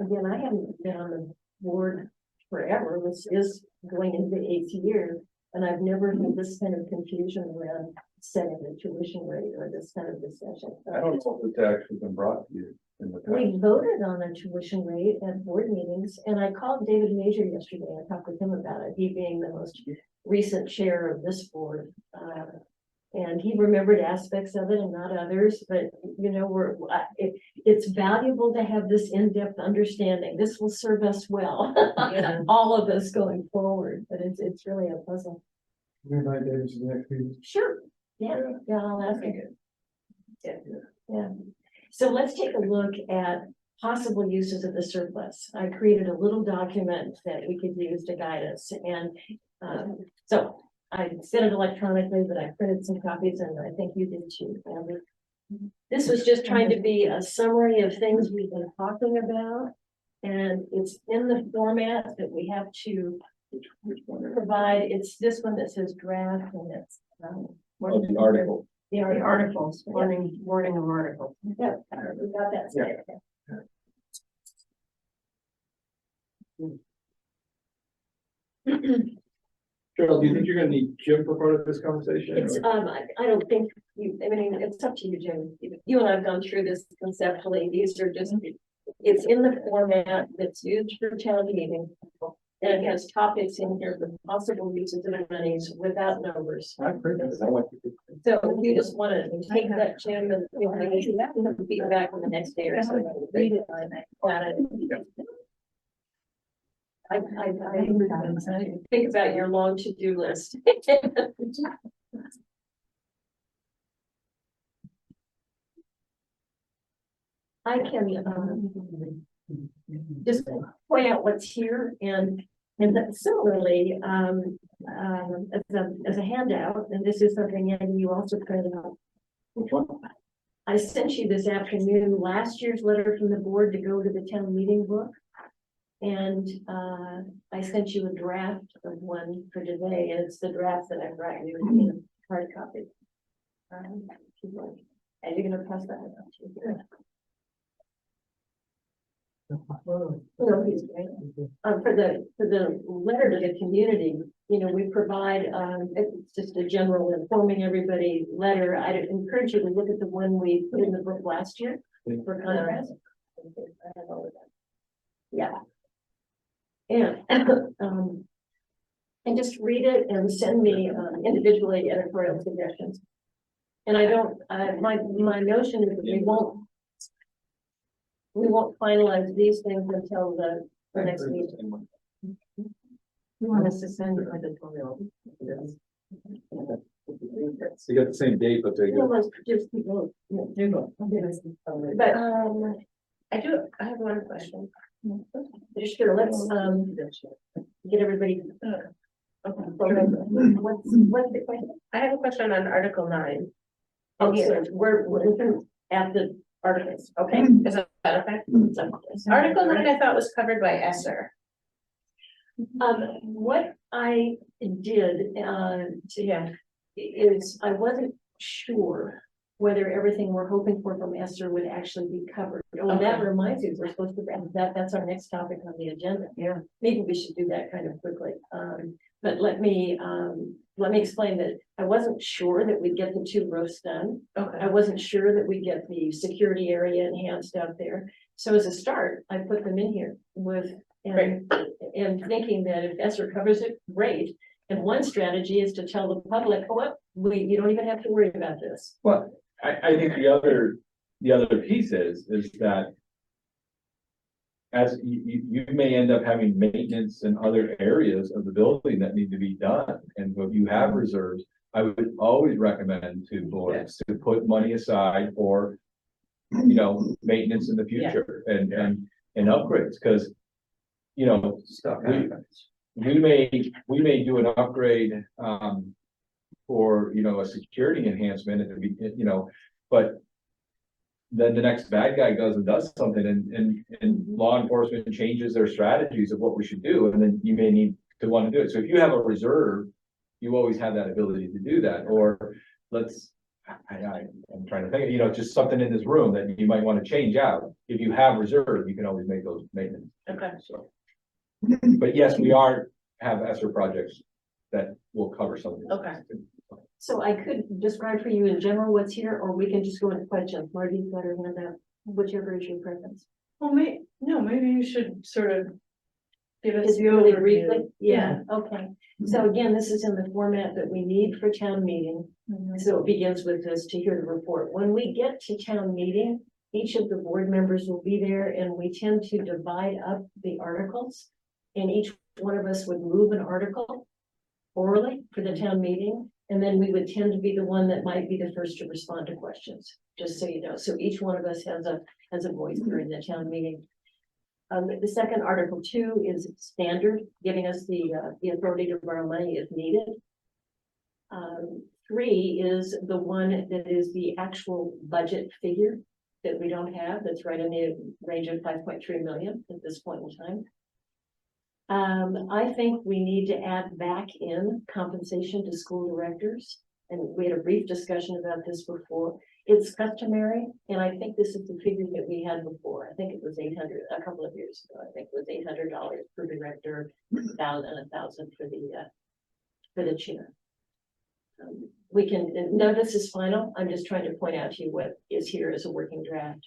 again, I haven't been on the board forever. This is going into the 8th year. And I've never had this kind of confusion around setting the tuition rate or this kind of discussion. I don't know if it's actually been brought to you in the past. We voted on a tuition rate at board meetings, and I called David Major yesterday. I talked with him about it, he being the most recent chair of this board. And he remembered aspects of it and not others, but you know, it's valuable to have this in-depth understanding. This will serve us well, all of us going forward, but it's really a puzzle. We invite David to the next meeting. Sure, yeah, I'll ask him. Yeah, so let's take a look at possible uses of the surplus. I created a little document that we could use to guide us, and so I sent it electronically, but I printed some copies and I think you did too, Amber. This was just trying to be a summary of things we've been talking about. And it's in the format that we have to provide. It's this one that says draft and it's. Of the article. The The articles, warning of articles. Yep, we got that. straight. Cheryl, do you think you're gonna need Jim for part of this conversation? It's, I don't think you, I mean, it's up to you, Jim. You and I have gone through this conceptually. These are just, it's in the format that's used for town meeting. And it has topics in here for possible uses of monies without numbers. I printed it. I want you to- So if you just want to take that, Jim, and you know, be back on the next day or so. Read it. I think about your long to-do list. I can, just point out what's here and that similarly, as a handout, and this is something Andy, you also printed out. Which one? I sent you this afternoon, last year's letter from the board to go to the town meeting book. And I sent you a draft of one for today, and it's the draft that I brought you in a hard copy. Are you gonna pass that out to you? No, he's great. For the letter to the community, you know, we provide, it's just a general informing everybody letter. I'd encourage you to look at the one we put in the book last year for contrast. Yeah. And, and just read it and send me individually editorial suggestions. And I don't, my notion is that we won't finalize these things until the next meeting. You want us to send an editorial? So you got the same date, but they go. Just people, but, I have one question. sure, let's, get everybody. What's the question? I have a question on Article 9. Oh, so we're looking at the articles, okay? Is that okay? Article 9 I thought was covered by ESSER. What I did, is I wasn't sure whether everything we're hoping for from Esther would actually be covered. Oh, and that reminds me, we're supposed to, that's our next topic on the agenda. Yeah. Maybe we should do that kind of quickly. But let me explain that I wasn't sure that we'd get the 2 roofs done. Okay. I wasn't sure that we'd get the security area enhanced out there. So as a start, I put them in here with, and thinking that if Esther covers it, great. And one strategy is to tell the public, oh, well, you don't even have to worry about this. Well, I think the other piece is that as you may end up having maintenance in other areas of the building that need to be done, and if you have reserves, I would always recommend to boards to put money aside for, you know, maintenance in the future and upgrades, because, you know, we may do an upgrade, for, you know, a security enhancement, it would be, you know, but then the next bad guy goes and does something and law enforcement changes their strategies of what we should do, and then you may need to want to do it. So if you have a reserve, you always have that ability to do that. Or I'm trying to think, you know, just something in this room that you might want to change out. If you have reserve, you can always make those maintenance. Okay. So, but yes, we have ESSER projects that will cover some of this. Okay. So I could describe for you in general what's here, or we can just go into questions. Marty's better than that, whichever is your preference. Well, maybe you should sort of give us Just the really overview. briefly, yeah, okay. So again, this is in the format that we need for town meeting. So it begins with this to hear the report. When we get to town meeting, each of the board members will be there, and we tend to divide up the articles. And each one of us would move an article orally for the town meeting. And then we would tend to be the one that might be the first to respond to questions, just so you know. So each one of us has a voice during the town meeting. The second Article 2 is standard, giving us the authority to borrow money if needed. 3 is the one that is the actual budget figure that we don't have, that's right in the range of 5.3 million at this point in time. I think we need to add back in compensation to school directors, and we had a brief discussion about this before. It's customary, and I think this is the figure that we had before. I think it was 800, a couple of years ago. I think it was $800 per director, 1,000 for the chair. We can, none of this is final. I'm just trying to point out to you what is here as a working draft.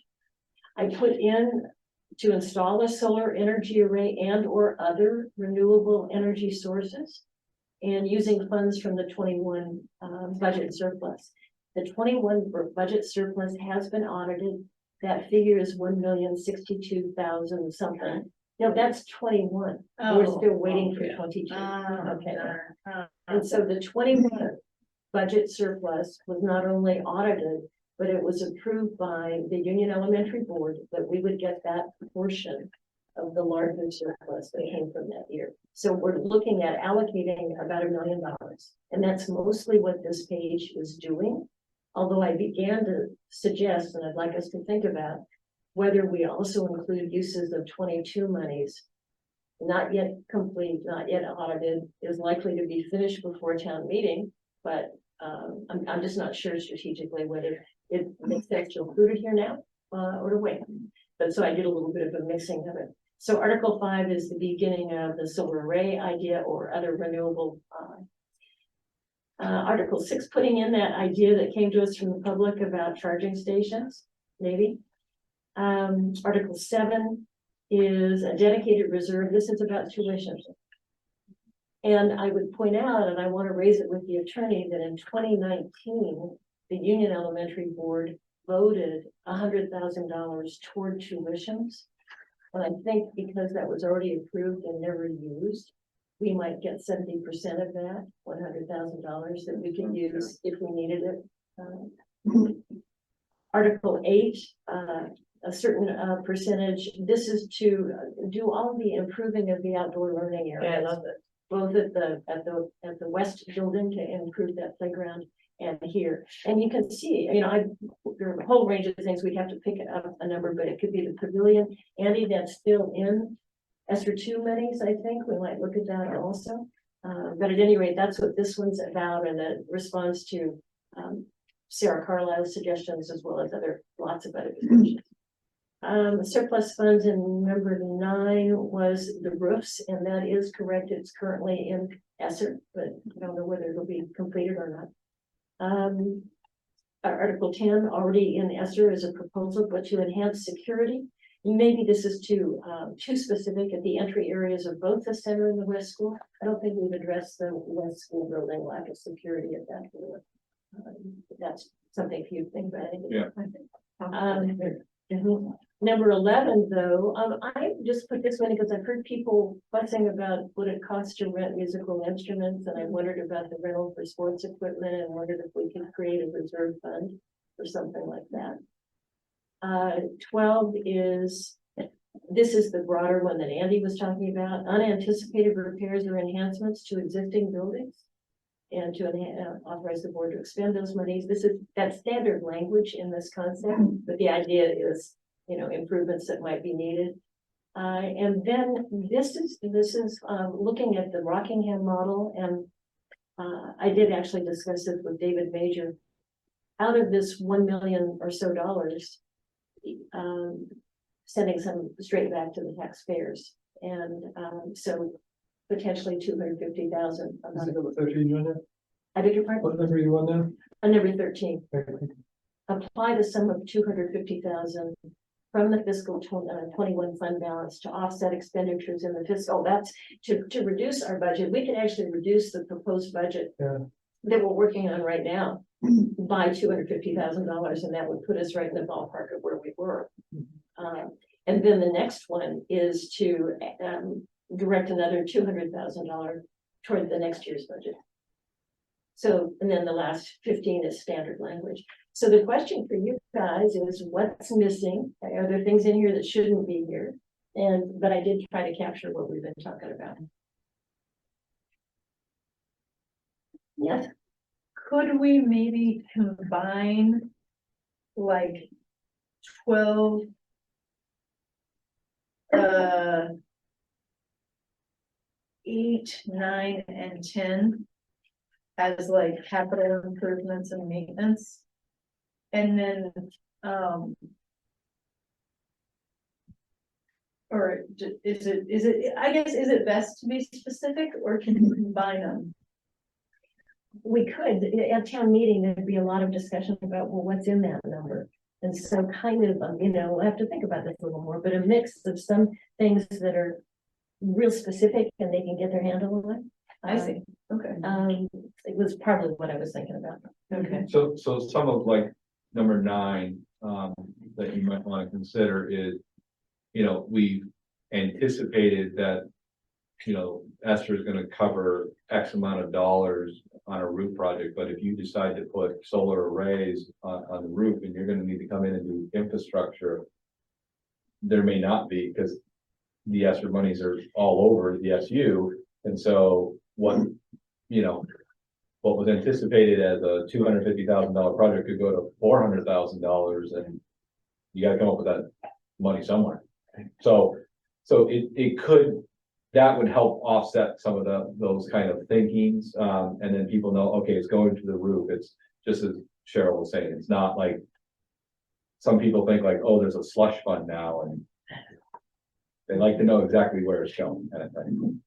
I put in to install a solar energy array and or other renewable energy sources, and using funds from the 21 budget surplus. The 21 budget surplus has been audited. That figure is 1,062,000 something. No, that's 21. We're still waiting for 22. Okay. And so the 21 budget surplus was not only audited, but it was approved by the Union Elementary Board that we would get that portion of the larger surplus that came from that year. So we're looking at allocating about $1 million. And that's mostly what this page is doing. Although I began to suggest, and I'd like us to think about, whether we also include uses of 22 monies, not yet complete, not yet audited, is likely to be finished before town meeting, but I'm just not sure strategically whether it makes sense to include it here now or to wait. But so I did a little bit of a mixing of it. So Article 5 is the beginning of the solar array idea or other renewable. Article 6, putting in that idea that came to us from the public about charging stations, maybe. Article 7 is a dedicated reserve. This is about tuition. And I would point out, and I want to raise it with the attorney, that in 2019, the Union Elementary Board voted $100,000 toward tuitions. And I think because that was already approved and never used, we might get 70% of that, $100,000 that we can use if we needed it. Article 8, a certain percentage. This is to do all the improving of the outdoor learning areas. Yeah, I love it. Both at the West building to improve that playground and here. And you can see, you know, there are a whole range of things. We'd have to pick up a number, but it could be the pavilion. Andy, that's still in ESSER 2 monies, I think. We might look at that also. But at any rate, that's what this one's about, and it responds to Sarah Carlisle's suggestions as well as lots of other discussions. Surplus funds in number 9 was the roofs, and that is correct. It's currently in ESSER, but I don't know whether it'll be completed or not. Article 10 already in ESSER is a proposal, but to enhance security. Maybe this is too specific at the entry areas of both the center and the West School. I don't think we've addressed the West School building lack of security at that point. That's something for you to think about. Yeah. Number 11, though, I just put this one because I've heard people fussing about what it costs to rent musical instruments, and I wondered about the rental for sports equipment and wondered if we could create a reserve fund or something like that. 12 is, this is the broader one that Andy was talking about, unanticipated repairs or enhancements to existing buildings, and to authorize the board to expend those monies. This is that standard language in this concept, but the idea is, you know, improvements that might be needed. And then this is looking at the Rockingham model, and I did actually discuss this with David Major. Out of this $1 million or so, sending some straight back to the taxpayers, and so potentially 250,000. Is it number 13 you on there? I beg your pardon? What number are you on now? Number 13. Apply the sum of 250,000 from the fiscal 21 fund balance to offset expenditures in the fiscal. That's to reduce our budget. We can actually reduce the proposed budget that we're working on right now by $250,000, and that would put us right in the ballpark of where we were. And then the next one is to direct another $200,000 toward the next year's budget. So, and then the last 15 is standard language. So the question for you guys is, what's missing? Are there things in here that shouldn't be here? But I did try to capture what we've been talking about. Yes. could we maybe combine like 12 8, 9, and 10 as like capital improvements and maintenance? And then, or is it, I guess, is it best to be specific, or can you combine them? We could, at town meeting, there'd be a lot of discussion about, well, what's in that number? And so kind of, we'll have to think about this a little more, but a mix of some things that are real specific and they can get their handle on it. I see, okay, It was partly what I was thinking about. okay. So some of like number 9, that you might want to consider is, we anticipated that, Esther is gonna cover X amount of dollars on a roof project, but if you decide to put solar arrays on the roof and you're gonna need to come in and do infrastructure, there may not be, because the Esther monies are all over the SU, and so what was anticipated as a $250,000 project could go to $400,000, and you gotta come up with that money somewhere. So it could, that would help offset some of those kind of thinkings, and then people know, okay, it's going to the roof. It's just as Cheryl was saying, it's not like some people think like, oh, there's a slush fund now, and they like to know exactly where it's going, kind of thing.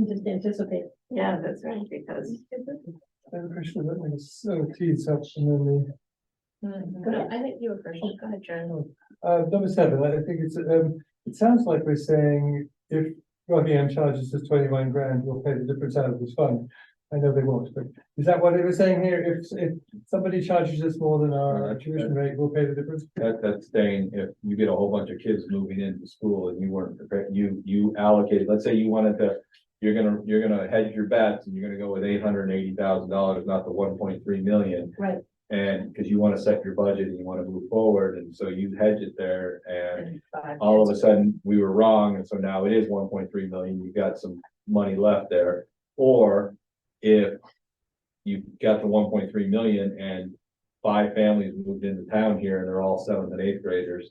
Just anticipate. Yeah, that's right, because. I have a question about this, tees up and then I think you were first. Go ahead, John. number 7, I think it's, it sounds like we're saying if Rockingham charges us 21 grand, we'll pay the difference out of this fund. I know they won't, but is that what it was saying here? If somebody charges us more than our tuition rate, we'll pay the difference? That's saying if you get a whole bunch of kids moving into school and you weren't prepared, you allocated, let's say you wanted to, you're gonna hedge your bets and you're gonna go with $880,000, not the 1.3 million. Right. And because you want to set your budget and you want to move forward, and so you hedge it there, and all of a sudden we were wrong, and so now it is 1.3 million. You've got some money left there. Or if you got the 1.3 million and 5 families moved into town here and they're all 7th and 8th graders,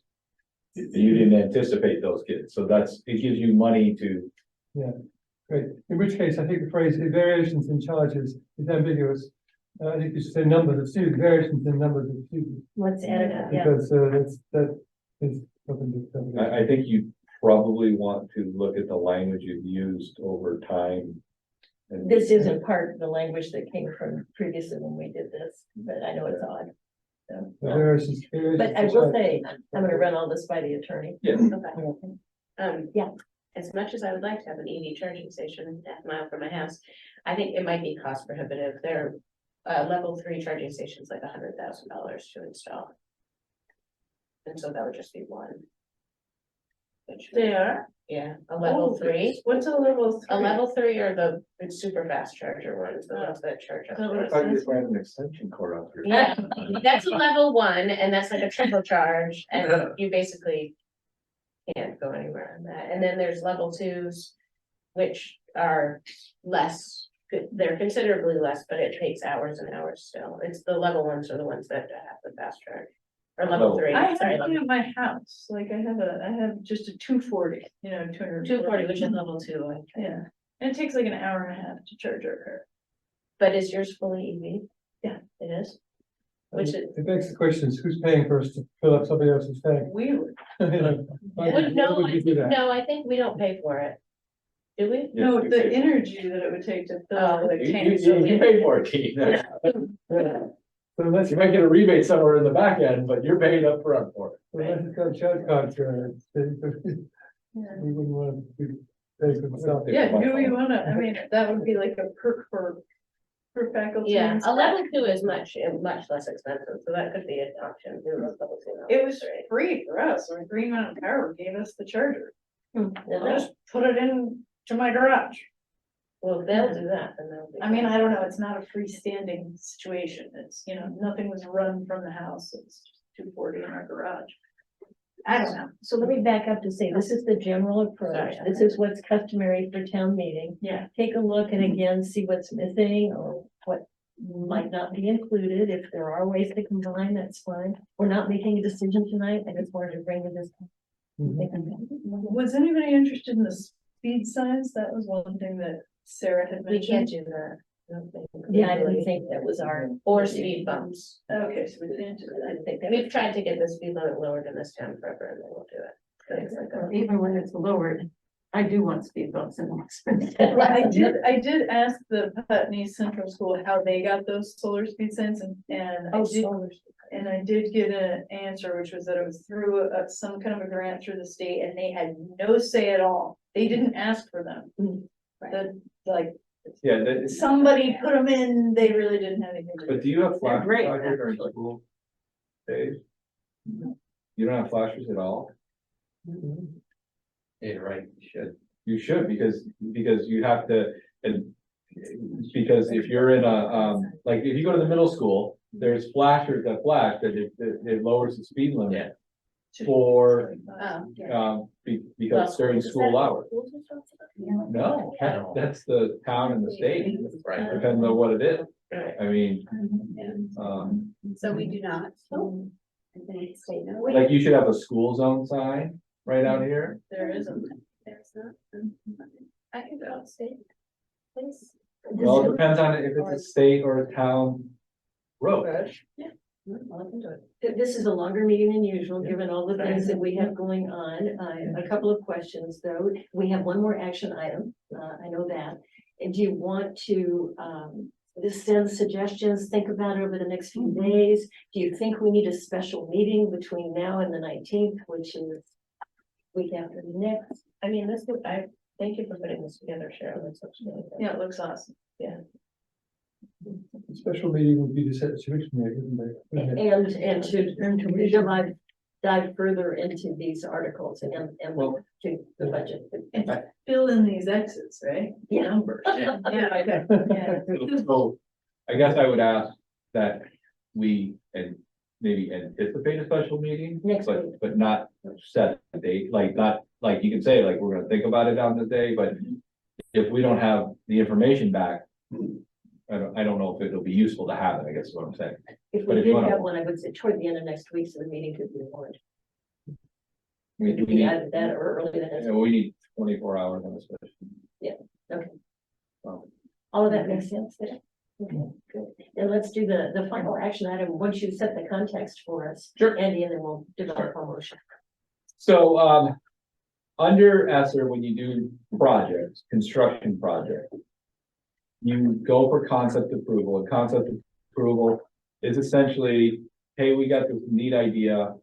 you didn't anticipate those kids, so it gives you money to. Yeah, great. In which case, I think the phrase variations in charges is ambiguous. I think you should say numbers of students, variations in numbers of students, Let's add it up, yeah. because that is something to. I think you probably want to look at the language you've used over time. And This isn't part of the language that came from previously when we did this, but I know it's odd. So, Variations. but I will say, I'm gonna run all this by the attorney. Yeah. Yeah. As much as I would like to have an EV charging station half a mile from my house, I think it might be cost prohibitive. They're level 3 charging stations, like $100,000 to install. And so that would just be one. They are? Yeah, a level 3. What's a level 3? A level 3 are the super fast charger ones, the ones that charge up. I just ran an extension cord out here. Yeah, that's a level 1, and that's like a triple charge, and you basically can't go anywhere on that. And then there's level 2s, which are less, they're considerably less, but it takes hours and hours still. It's the level 1s are the ones that have the fast charge. Or level 3, I have sorry, one at my house, like I have just a 240, 240, which is level 2. I think. Yeah, and it takes like an hour and a half to charge our car. But is yours fully EV? Yeah. It is? Which is, It begs the question, who's paying for us to fill up somebody else's tank? We would, Why no, would we do that? no, I think we don't pay for it. Do we? no, the energy that it would take to fill Oh, the You tank. So pay for it, Keith. So let's, You might get a rebate somewhere in the back end, but you're paying up front for it. let's go charge cards for it. We wouldn't want to pay for stuff. yeah, do we wanna, I mean, that would be like a perk for faculty. Yeah, and a staff. level 2 is much less expensive, so that could be an option. Do a level 2 now. It was free for us, when Green Mountain Power gave us the charger. I just put it in to my garage. Well, if they'll do that, then they'll. I mean, I don't know, it's not a freestanding situation, it's, nothing was run from the house, it's just 240 in our garage. I don't know, So let me back up to say, this is the general approach. Sorry. This is what's customary for town meeting. yeah, Take a look and again, see what's missing or what might not be included. If there are ways to combine, that's fine. We're not making a decision tonight. I just wanted to bring this. Was anybody interested in the speed signs? That was one thing that Sarah had We can't mentioned. do that. I don't think. Yeah, I didn't think that was our. Or speed bumps. Okay, so we can't do I that. didn't think that. We've tried to get the speed limit lowered in this town forever and they won't do it. Things like that. Even when it's lowered, I do want speed bumps in Westminster. I did ask the Putney Central School how they got those solar speed signs and I did get an answer, which was that it was through some kind of a grant through the state and they had no say at all. They didn't ask for them. The, like, Yeah, that is, somebody put them in, they really didn't have anything to do. but do you have flashes great, out here during school days? You don't have flashes at all? Yeah, right, you should. You should, because you have to, and because if you're in a, like, if you go to the middle school, there's flashers that flash, that it lowers the speed limit. For, because during school hours. No, that's the town and the state, Right. depending on what it is. I mean, So we do not. like you should have a school zone sign right out here. There isn't. There's not. I can go outstate. Please. Well, it depends on if it's a state or a town road. This is a longer meeting than usual, given all the things that we have going on. A couple of questions, though. We have one more action item. I know that. And do you want to, just send suggestions, think about it over the next few days? Do you think we need a special meeting between now and the 19th, which is week after the next? I mean, this, I thank you for putting this together, Cheryl. That's really good. Yeah, it looks awesome. The special meeting would be to set the tuition rate, wouldn't it? And to dive further into these articles and Well, to the budget. And fill in these X's, right? Yeah. Numbers. Yeah. Yeah. So I guess I would ask that we and maybe anticipate a special meeting. Next week. But not set a date, like not, like you can say, like, we're gonna think about it on the day, but if we don't have the information back, I don't know if it'll be useful to have it, I guess is what I'm saying. If But we if you did wanna- have one, I would say toward the end of next week, so the meeting could be warned. We It could be either that or early the next. we need 24 hours on this. Okay. So, All of that makes sense there. Okay, good. And let's do the final action item, once you set the context for us. Sure. Andy, and then we'll develop our motion. So, under ESSER, when you do projects, construction projects, you go for concept approval, and concept approval is essentially, hey, we got this neat idea.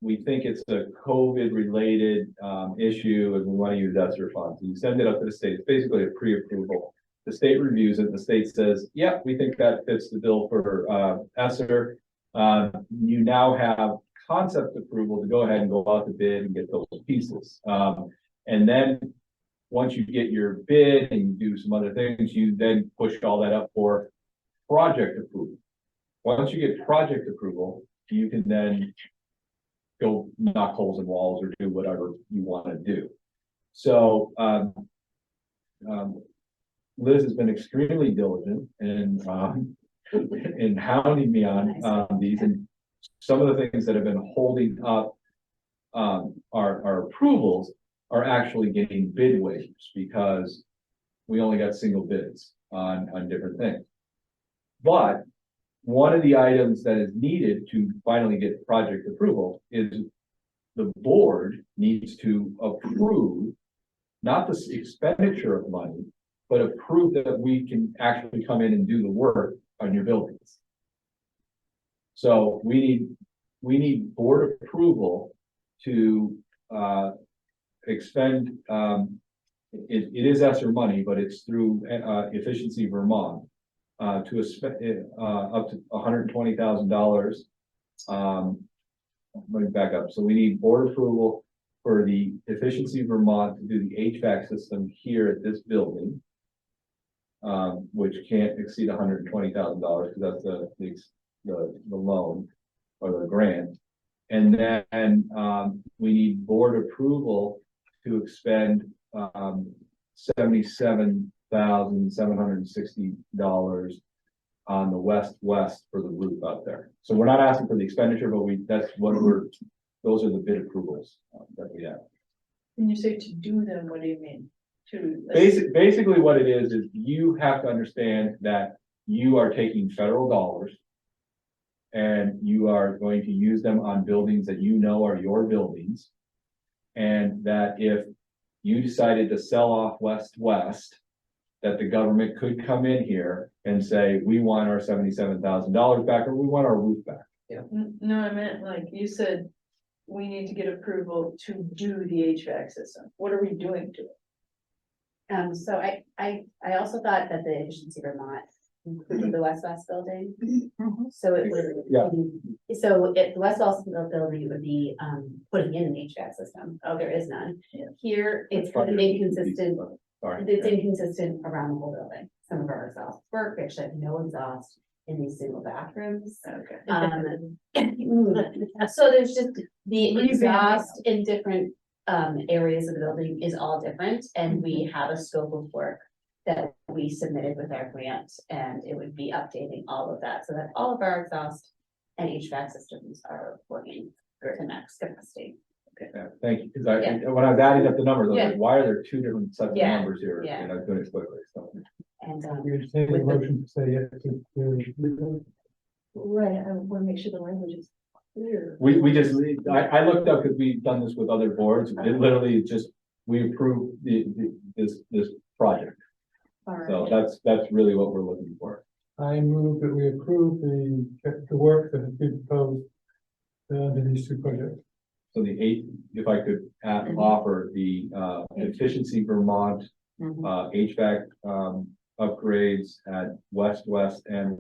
We think it's a COVID-related, issue, and we want to use ESSER funds. You send it up to the state, it's basically a pre-approval. The state reviews it, the state says, yeah, we think that fits the bill for, ESSER. You now have concept approval to go ahead and go out to bid and get those pieces. And then, once you get your bid and you do some other things, you then push all that up for project approval. Once you get project approval, you can then go knock holes in walls or do whatever you want to do. So, Liz has been extremely diligent in hounding me on these, and some of the things that have been holding up our approvals are actually getting bid waivers because we only got single bids on different things. But one of the items that is needed to finally get project approval is the board needs to approve not the expenditure of money, but approve that we can actually come in and do the work on your buildings. So we need board approval to expend, it is ESSER money, but it's through Efficiency Vermont to up to $120,000. Let me back up. So we need board approval for the Efficiency Vermont to do the HVAC system here at this building, which can't exceed $120,000 because that's the loan or the grant. And then we need board approval to expend $77,760 on the west for the roof out there. So we're not asking for the expenditure, but that's what those are the bid approvals that we have. When you say to do them, what do you mean? To. Basically what it is you have to understand that you are taking federal dollars and you are going to use them on buildings that you know are your buildings. And that if you decided to sell off west, that the government could come in here and say, we want our $77,000 back, or we want our roof back. No, I meant like you said, we need to get approval to do the HVAC system. What are we doing to it? So I also thought that the efficiency Vermont included the West building. So it would. Yeah. So if the West building would be, putting in an HVAC system, there is none. Yeah. Here, it's kind of inconsistent, Sorry. it's inconsistent around the whole building. Some of our exhaust work, we actually have no exhaust in these single bathrooms. Okay. So there's just the exhaust in different areas of the building is all different, and we have a scope of work that we submitted with our grant, and it would be updating all of that, so that all of our exhaust and HVAC systems are working to max capacity. Yeah, thank you, because when I was adding up the numbers, I was like, Yeah. why are there two different sets of Yeah, numbers here? yeah. And I was doing it quickly, so. And We just need a With the- motion to say yes to. Right, I want to make sure the language is clear. We just, I looked up, because we've done this with other boards, it literally just, we approved this project. All right. So that's really what we're looking for. I move that we approve the work that has been proposed under these two projects. So if I could offer the Efficiency Vermont HVAC upgrades at West and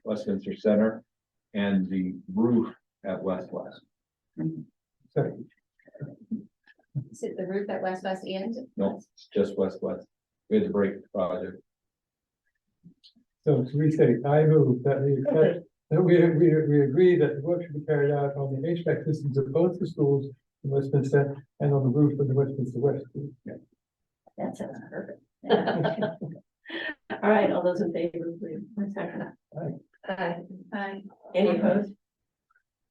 Westminster Center, and the roof at West. Second. is it the roof at West and? No, it's just West. We had to break the project. So to restate, I move that we accept, that we agree that the work should be carried out on the HVAC systems of both the schools in Westminster and on the roof of the Westminster West School. That sounds perfect. All right, all those in favor, please. Aye. Any opposed?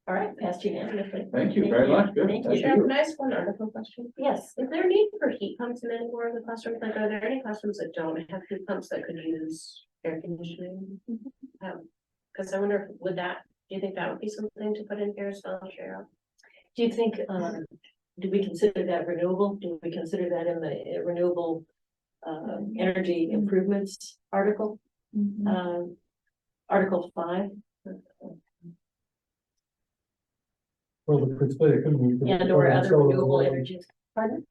All right, passed unanimously. Thank you very much. Good. Thank Can you. I ask one article question? Yes, Is there a need for heat pumps in any more of the classrooms? Like, are there any classrooms that don't have heat pumps that could use air conditioning? Cause I wonder, do you think that would be something to put in here as well, Cheryl? do you think, do we consider that renewable? Do we consider that in the renewable energy improvements article? Article 5? Well, we could split it, couldn't we? And or other renewable energies. Pardon?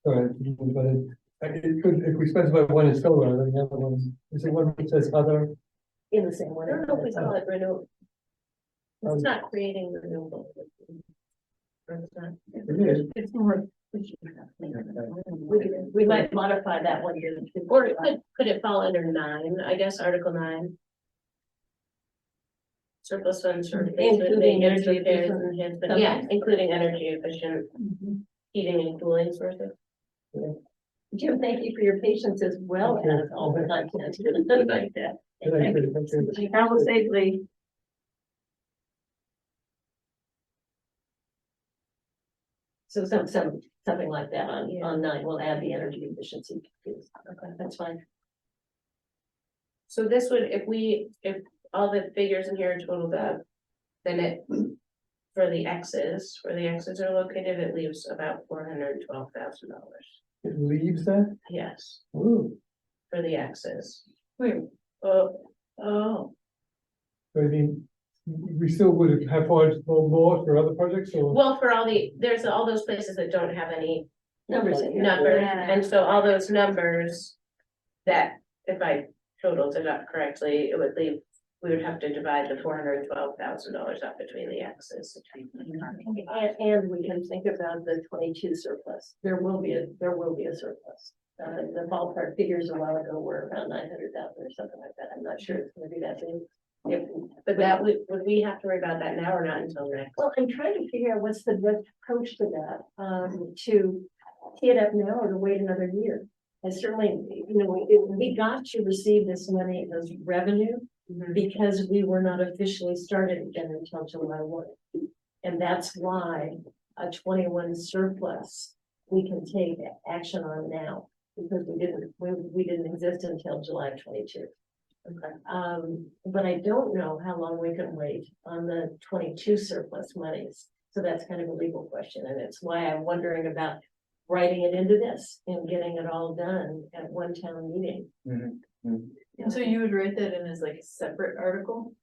Sorry, but it could, if we specify one is solar, then the other one, is it one that says other? In the same way. I don't know if we call it renewable. It's not creating renewable. Or it's not- It is. It's more. We might modify that one here. Or it could it fall under 9, I guess, Article 9? Surplus funds for. Including energy repairs efficient. and enhancement, yeah, including energy efficient heating and cooling sources. Jim, thank you for your patience as well as all the content. Like that. Travel safely. So something like that Yeah. on 9, we'll add the energy efficiency piece. Okay, that's fine. So this would, if all the figures in here totaled up, then it, for the X's, where the X's are located, it leaves about $412,000. It leaves that? Yes, Ooh, for the X's. Wait, Oh, oh, so I mean, we still would have wanted more for other projects or? well, for there's all those places that don't have any Numbers in here. numbers, Yeah. and so all those numbers that, if I totaled it up correctly, it would leave, we would have to divide the $412,000 up between the X's. And we can think about the 22 surplus. There will be a surplus. The ballpark figures a while ago were around 900,000 or something like that. I'm not sure it's gonna be that big. But that would we have to worry about that now or not until next? Well, I'm trying to figure out what's the best approach to that, to tee it up now or to wait another year. And certainly, we got to receive this money as revenue because we were not officially started again until July 1. And that's why a 21 surplus, we can take action on now, because we didn't exist until July 22. But I don't know how long we can wait on the 22 surplus monies. So that's kind of a legal question, and it's why I'm wondering about writing it into this and getting it all done at one town meeting. And so you would write that in as like a separate article?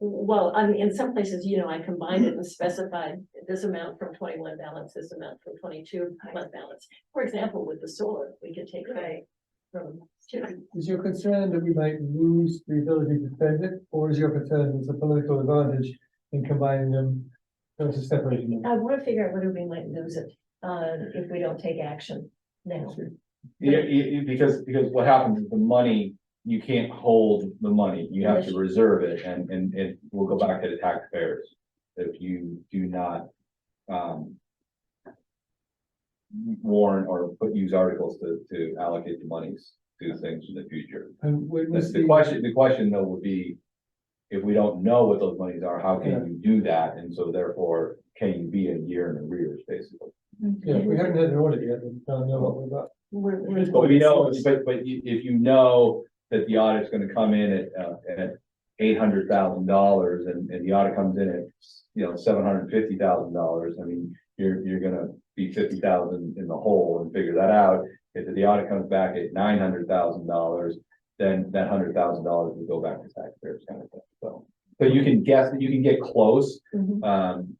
Well, I mean, in some places, you know, I combined it and specified this amount from 21 balance, this amount from 22 fund balance. For example, with the solar, we could take it from two. Is your concern that we might lose the ability to spend it, or is your concern there's a political advantage in combining them versus separating them? I want to figure out whether we might lose it, if we don't take action now. Yeah, because what happens is the money, you can't hold the money, you have to reserve it, and it will go back to the taxpayers. If you do not, warn or use articles to allocate the monies to things in the future. And when That's was the question though would be, if we don't know what those monies are, how can you do that? And so therefore, can you be a year in arrears, basically? Yeah, we haven't had an audit yet, we don't know what we're about. But we know, but if you know that the audit's gonna come in at $800,000 and the audit comes in at, $750,000, I mean, you're gonna be 50,000 in the hole and figure that out. If the audit comes back at $900,000, then that $100,000 will go back to taxpayers kind of thing. So you can guess, you can get close, even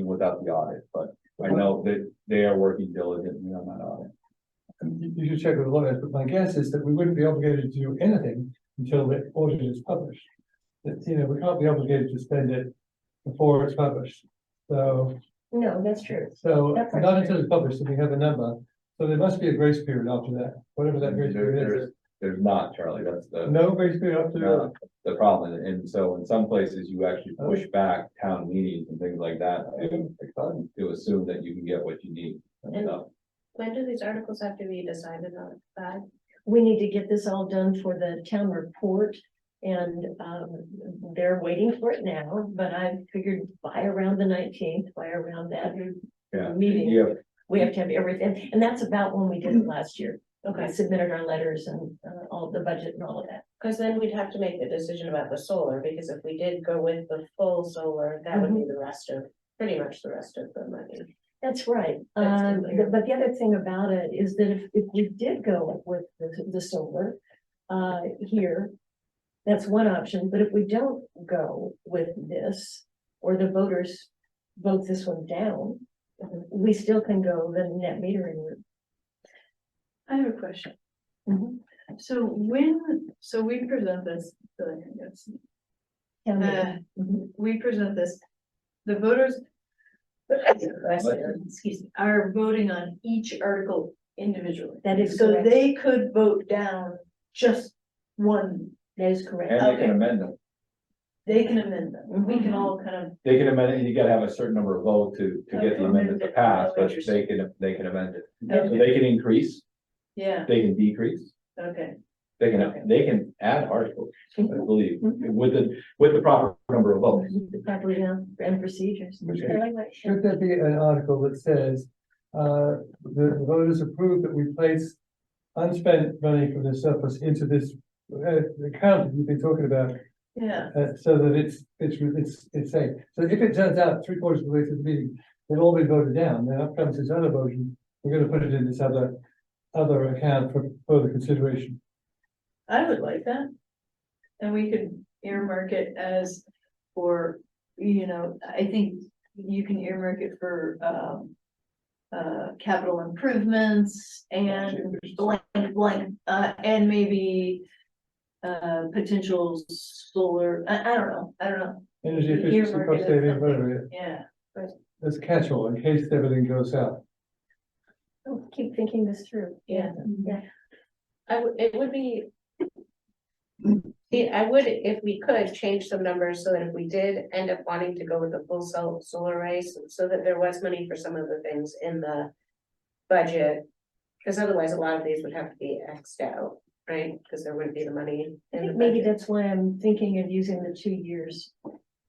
without the audit, but I know that they are working diligently on that audit. You should check with the lawyers, but my guess is that we wouldn't be obligated to do anything until the audit is published. That, we can't be obligated to spend it before it's published. So, No, that's true. not until it's published, and we have a number. So there must be a grace period after that, whatever that grace period is. There's not, Charlie, that's the. No grace period after that. The problem, and so in some places you actually push back town meetings and things like that to assume that you can get what you need. And when do these articles have to be decided on by? We need to get this all done for the town report, and they're waiting for it now, but I figured by around the 19th, by around that meeting, Yeah, we have to have everything, and that's about when we did it last year. Okay, submitted our letters and all the budget and all of that. Because then we'd have to make the decision about the solar, because if we did go with the full solar, that would be the rest of, pretty much the rest of the money. That's right. That's clear. But the other thing about it is that if we did go with the solar here, that's one option. But if we don't go with this, or the voters vote this one down, we still can go the net metering route. I have a question. So we present this, we present this, the voters excuse me, are voting on each article individually. That is So correct. they could vote down just one, That is correct. and they can amend them. they can amend them, we can all kind of, They can amend it, you gotta have a certain number of votes to get the amendment to pass, but they can amend it. So they can increase, yeah, they can decrease, okay. they can add articles, I believe, with the proper number of votes. The proper and procedures. Should there be an article that says, the voters approve that we place unspent money from the surplus into this account that you've been talking about, Yeah, so that it's safe. So if it turns out 3/4 of the way through the meeting, they've all been voted down, then up comes this other motion, we're gonna put it in this other account for further consideration. I would like that. And we could earmark it as for, I think you can earmark it for, capital improvements and blank, and maybe potential solar, I don't know. Energy efficiency, Earmark cost it as saving, something. whatever, Yeah, there's a catch-all in case everything goes south. Keep thinking this through. yeah. It would be. I would, if we could, change some numbers so that if we did end up wanting to go with the full solar race, so that there was money for some of the things in the budget. Because otherwise, a lot of these would have to be X'd out. right? Because there wouldn't be the money. I in the think maybe budget. that's why I'm thinking of using the 2 years.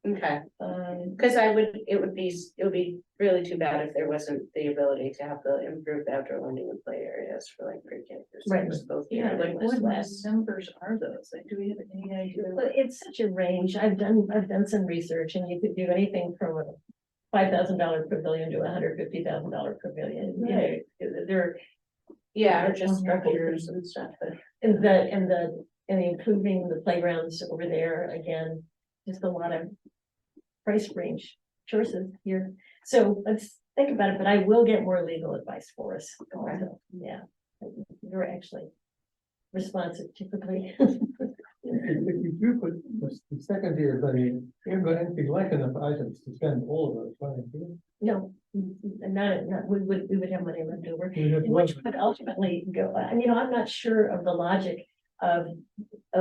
Okay, Um, because it would be really too bad if there wasn't the ability to have the improved outdoor learning and play areas for like pre-K. Right. Both Yeah, here, like like what West. numbers are those? Like, do we have any idea? But it's such a range. I've done some research, and you could do anything from a $5,000 pavilion to $150,000 pavilion. You know, there, Yeah, or That's just wonderful. structures and stuff, but. and the improving the playgrounds over there, again, just a lot of price range choices here. So let's think about it, but I will get more legal advice for us. Also. Yeah, you're actually responsive typically. If you do put the second year, I mean, you haven't got anything like enough items to spend all of those, money, do you? No, not, we would have money left over, We have which one- would ultimately go, and I'm not sure of the logic of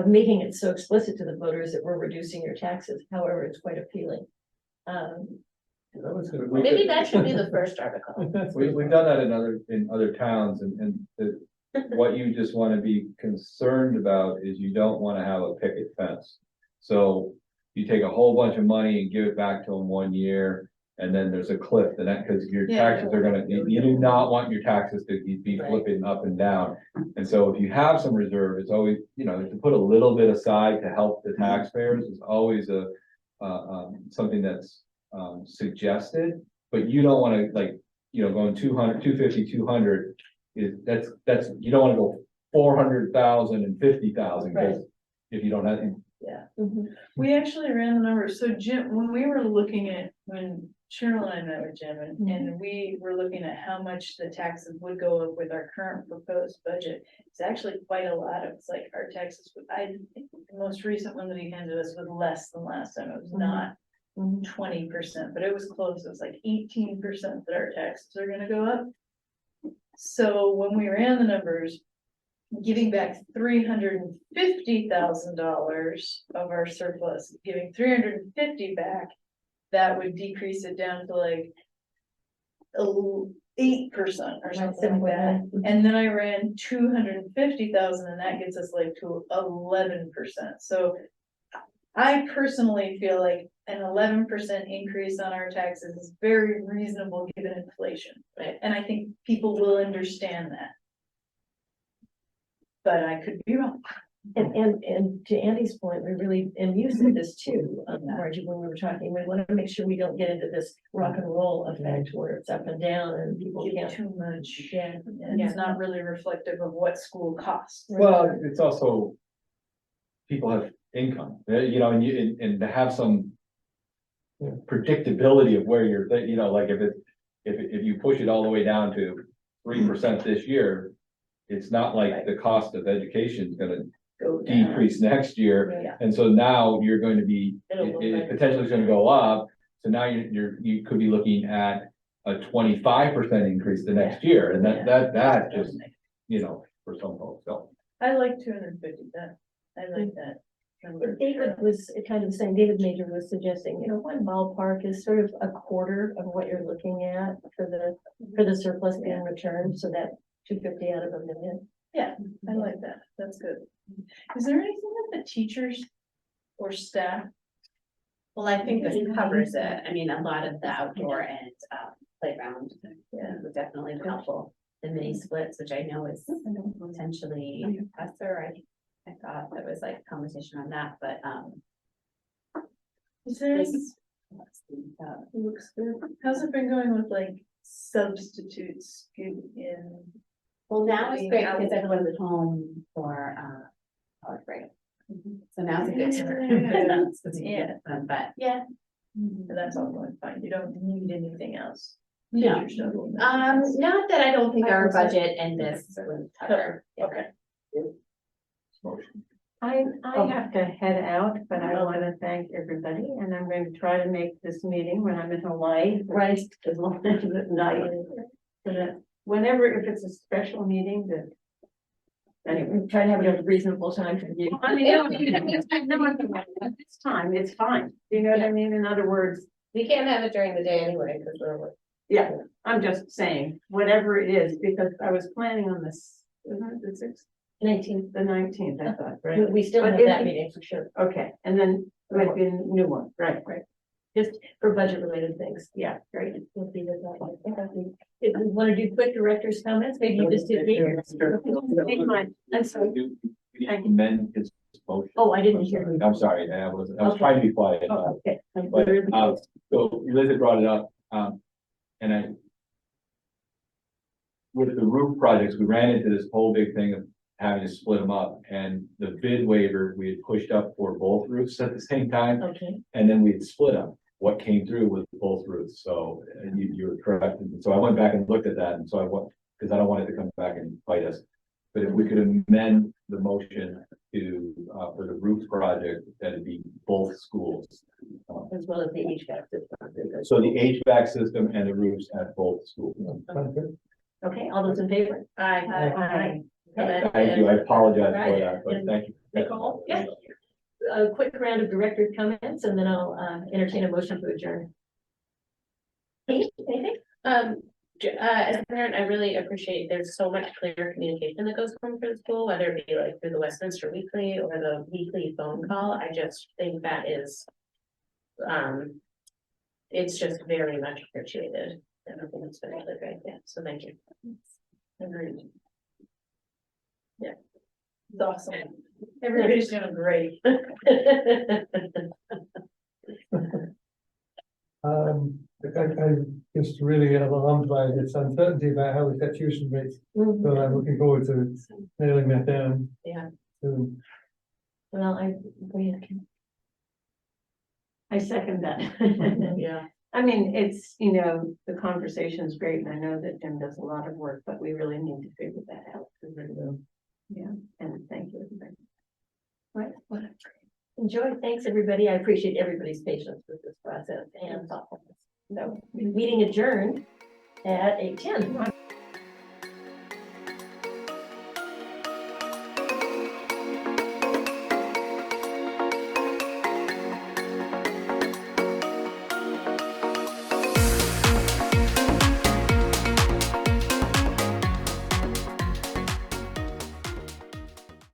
making it so explicit to the voters that we're reducing your taxes. However, it's quite appealing. that was gonna- Maybe that should be the first article. We've done that in other towns and what you just want to be concerned about is you don't want to have a picket fence. So you take a whole bunch of money and give it back to them 1 year, and then there's a cliff, and that, because your Yeah, taxes are gonna, you do not want your taxes to be Right. flipping up and down. And so if you have some reserve, it's always, to put a little bit aside to help the taxpayers is always something that's suggested, but you don't wanna going 200, 250, 200 is, that's, you don't wanna go 400,000 and 50,000, because if you don't have, We actually ran the numbers. So Jim, when we were looking at, when Cheryl and I met with Jim and we were looking at how much the taxes would go up with our current proposed budget, it's actually quite a lot. It's like our taxes, I think the most recent one that he handed us was less than last time. It was not 20%, but it was close. It was like 18% that our taxes are gonna go up. So when we ran the numbers, giving back $350,000 of our surplus, giving 350 back, that would decrease it down to like 8% or something like that. And then I ran 250,000 and that gets us like to 11%. So I personally feel like an 11% increase on our taxes is very reasonable given inflation. Right. And I think people will understand that. But I could be wrong. And to Andy's point, we really, and you said this too, Margie, when we were talking, we want to make sure we don't get into this rock and roll effect where it's up and down and people Give can't. too much. Yeah. And it's not really reflective of what school costs. well, it's also people have income, and to have some predictability of where you're, like if you push it all the way down to 3% this year, it's not like the cost of education is gonna Go down. decrease next year. Yeah. And so now you're going to be, It'll it look potentially is gonna go up. So now you could be looking at a 25% increase the next year, and that just, for some folks, so. I like 250, I like that. number. David was kind of saying, David Major was suggesting, one ballpark is sort of a quarter of what you're looking at for the surplus being returned, so that 250 out of $1 million. Yeah, I like that, that's good. Is there anything that the teachers or staff? Well, I think this covers it. I mean, a lot of the outdoor and playground would definitely be helpful. The mini splits, which I know is potentially a professor. I thought there was like conversation on that, but Is there, this. looks good. How's it been going with like substitutes in? Well, now it's Being great out. because everyone's at home for college break. So now's a good time. Yeah. But yeah, And that's all going fine, you don't need anything else. No. Teachers don't need anything. not that I don't think our budget and this would cover. Okay. Motion. I have to head out, but I want to thank everybody, and I'm going to try to make this meeting when I'm in Hawaii, right, as long as it's night. So that whenever, if it's a special meeting, that. Anyway, Try to have it at a reasonable time for you. I mean, at this time, it's fine, you know what I mean? In other words, We can't have it during the day anyway, because we're. yeah, I'm just saying, whatever it is, because I was planning on this, isn't it the 6th? 19th. The 19th, I thought, right? We still But have if that you- meeting for sure, Okay, and then might be a new one, right? just for budget related things. Yeah, great. We'll see that one. If we want to do quick director's comments, maybe you just did me. Take mine. I'm sorry. We need to amend his motion. Oh, I didn't hear you. I'm sorry, I was Okay. trying to be quiet. Oh, okay. But, so Liz had brought it up, and I. With the roof projects, we ran into this whole big thing of having to split them up, and the bid waiver, we had pushed up for both roofs at the same time, Okay, and then we had split them. What came through was both roofs, so you were correct, and so I went back and looked at that, and so I want, because I don't want it to come back and bite us. But if we could amend the motion to, for the roof project, that'd be both schools. as well as the HVAC system. So the HVAC system and the roofs at both schools. Sounds good. Okay, all those in favor? Aye. Aye. Okay. Thank you, I apologize for that, but thank you. Nicole, yeah. A quick round of director's comments and then I'll entertain a motion to adjourn. Kate, anything? As a parent, I really appreciate there's so much clear communication that goes on for the school, whether it be like through the Westminster Weekly or the weekly phone call. I just think that is. It's just very much appreciated. And I think it's been really great. Yeah, so thank you. Agreed. Yeah. It's awesome. Everybody's doing great. I'm just really alarmed by this uncertainty about how we set tuition rates, so I'm looking forward to nailing that down. Yeah. soon. Well, I second that. Yeah. I mean, it's, you know, the conversation's great, and I know that Jim does a lot of work, but we really need to figure that out. Yeah, and thank you, everybody. Right. Well, enjoy. Thanks, everybody. I appreciate everybody's patience with this process and thoughtfulness. So, meeting adjourned at 8:10.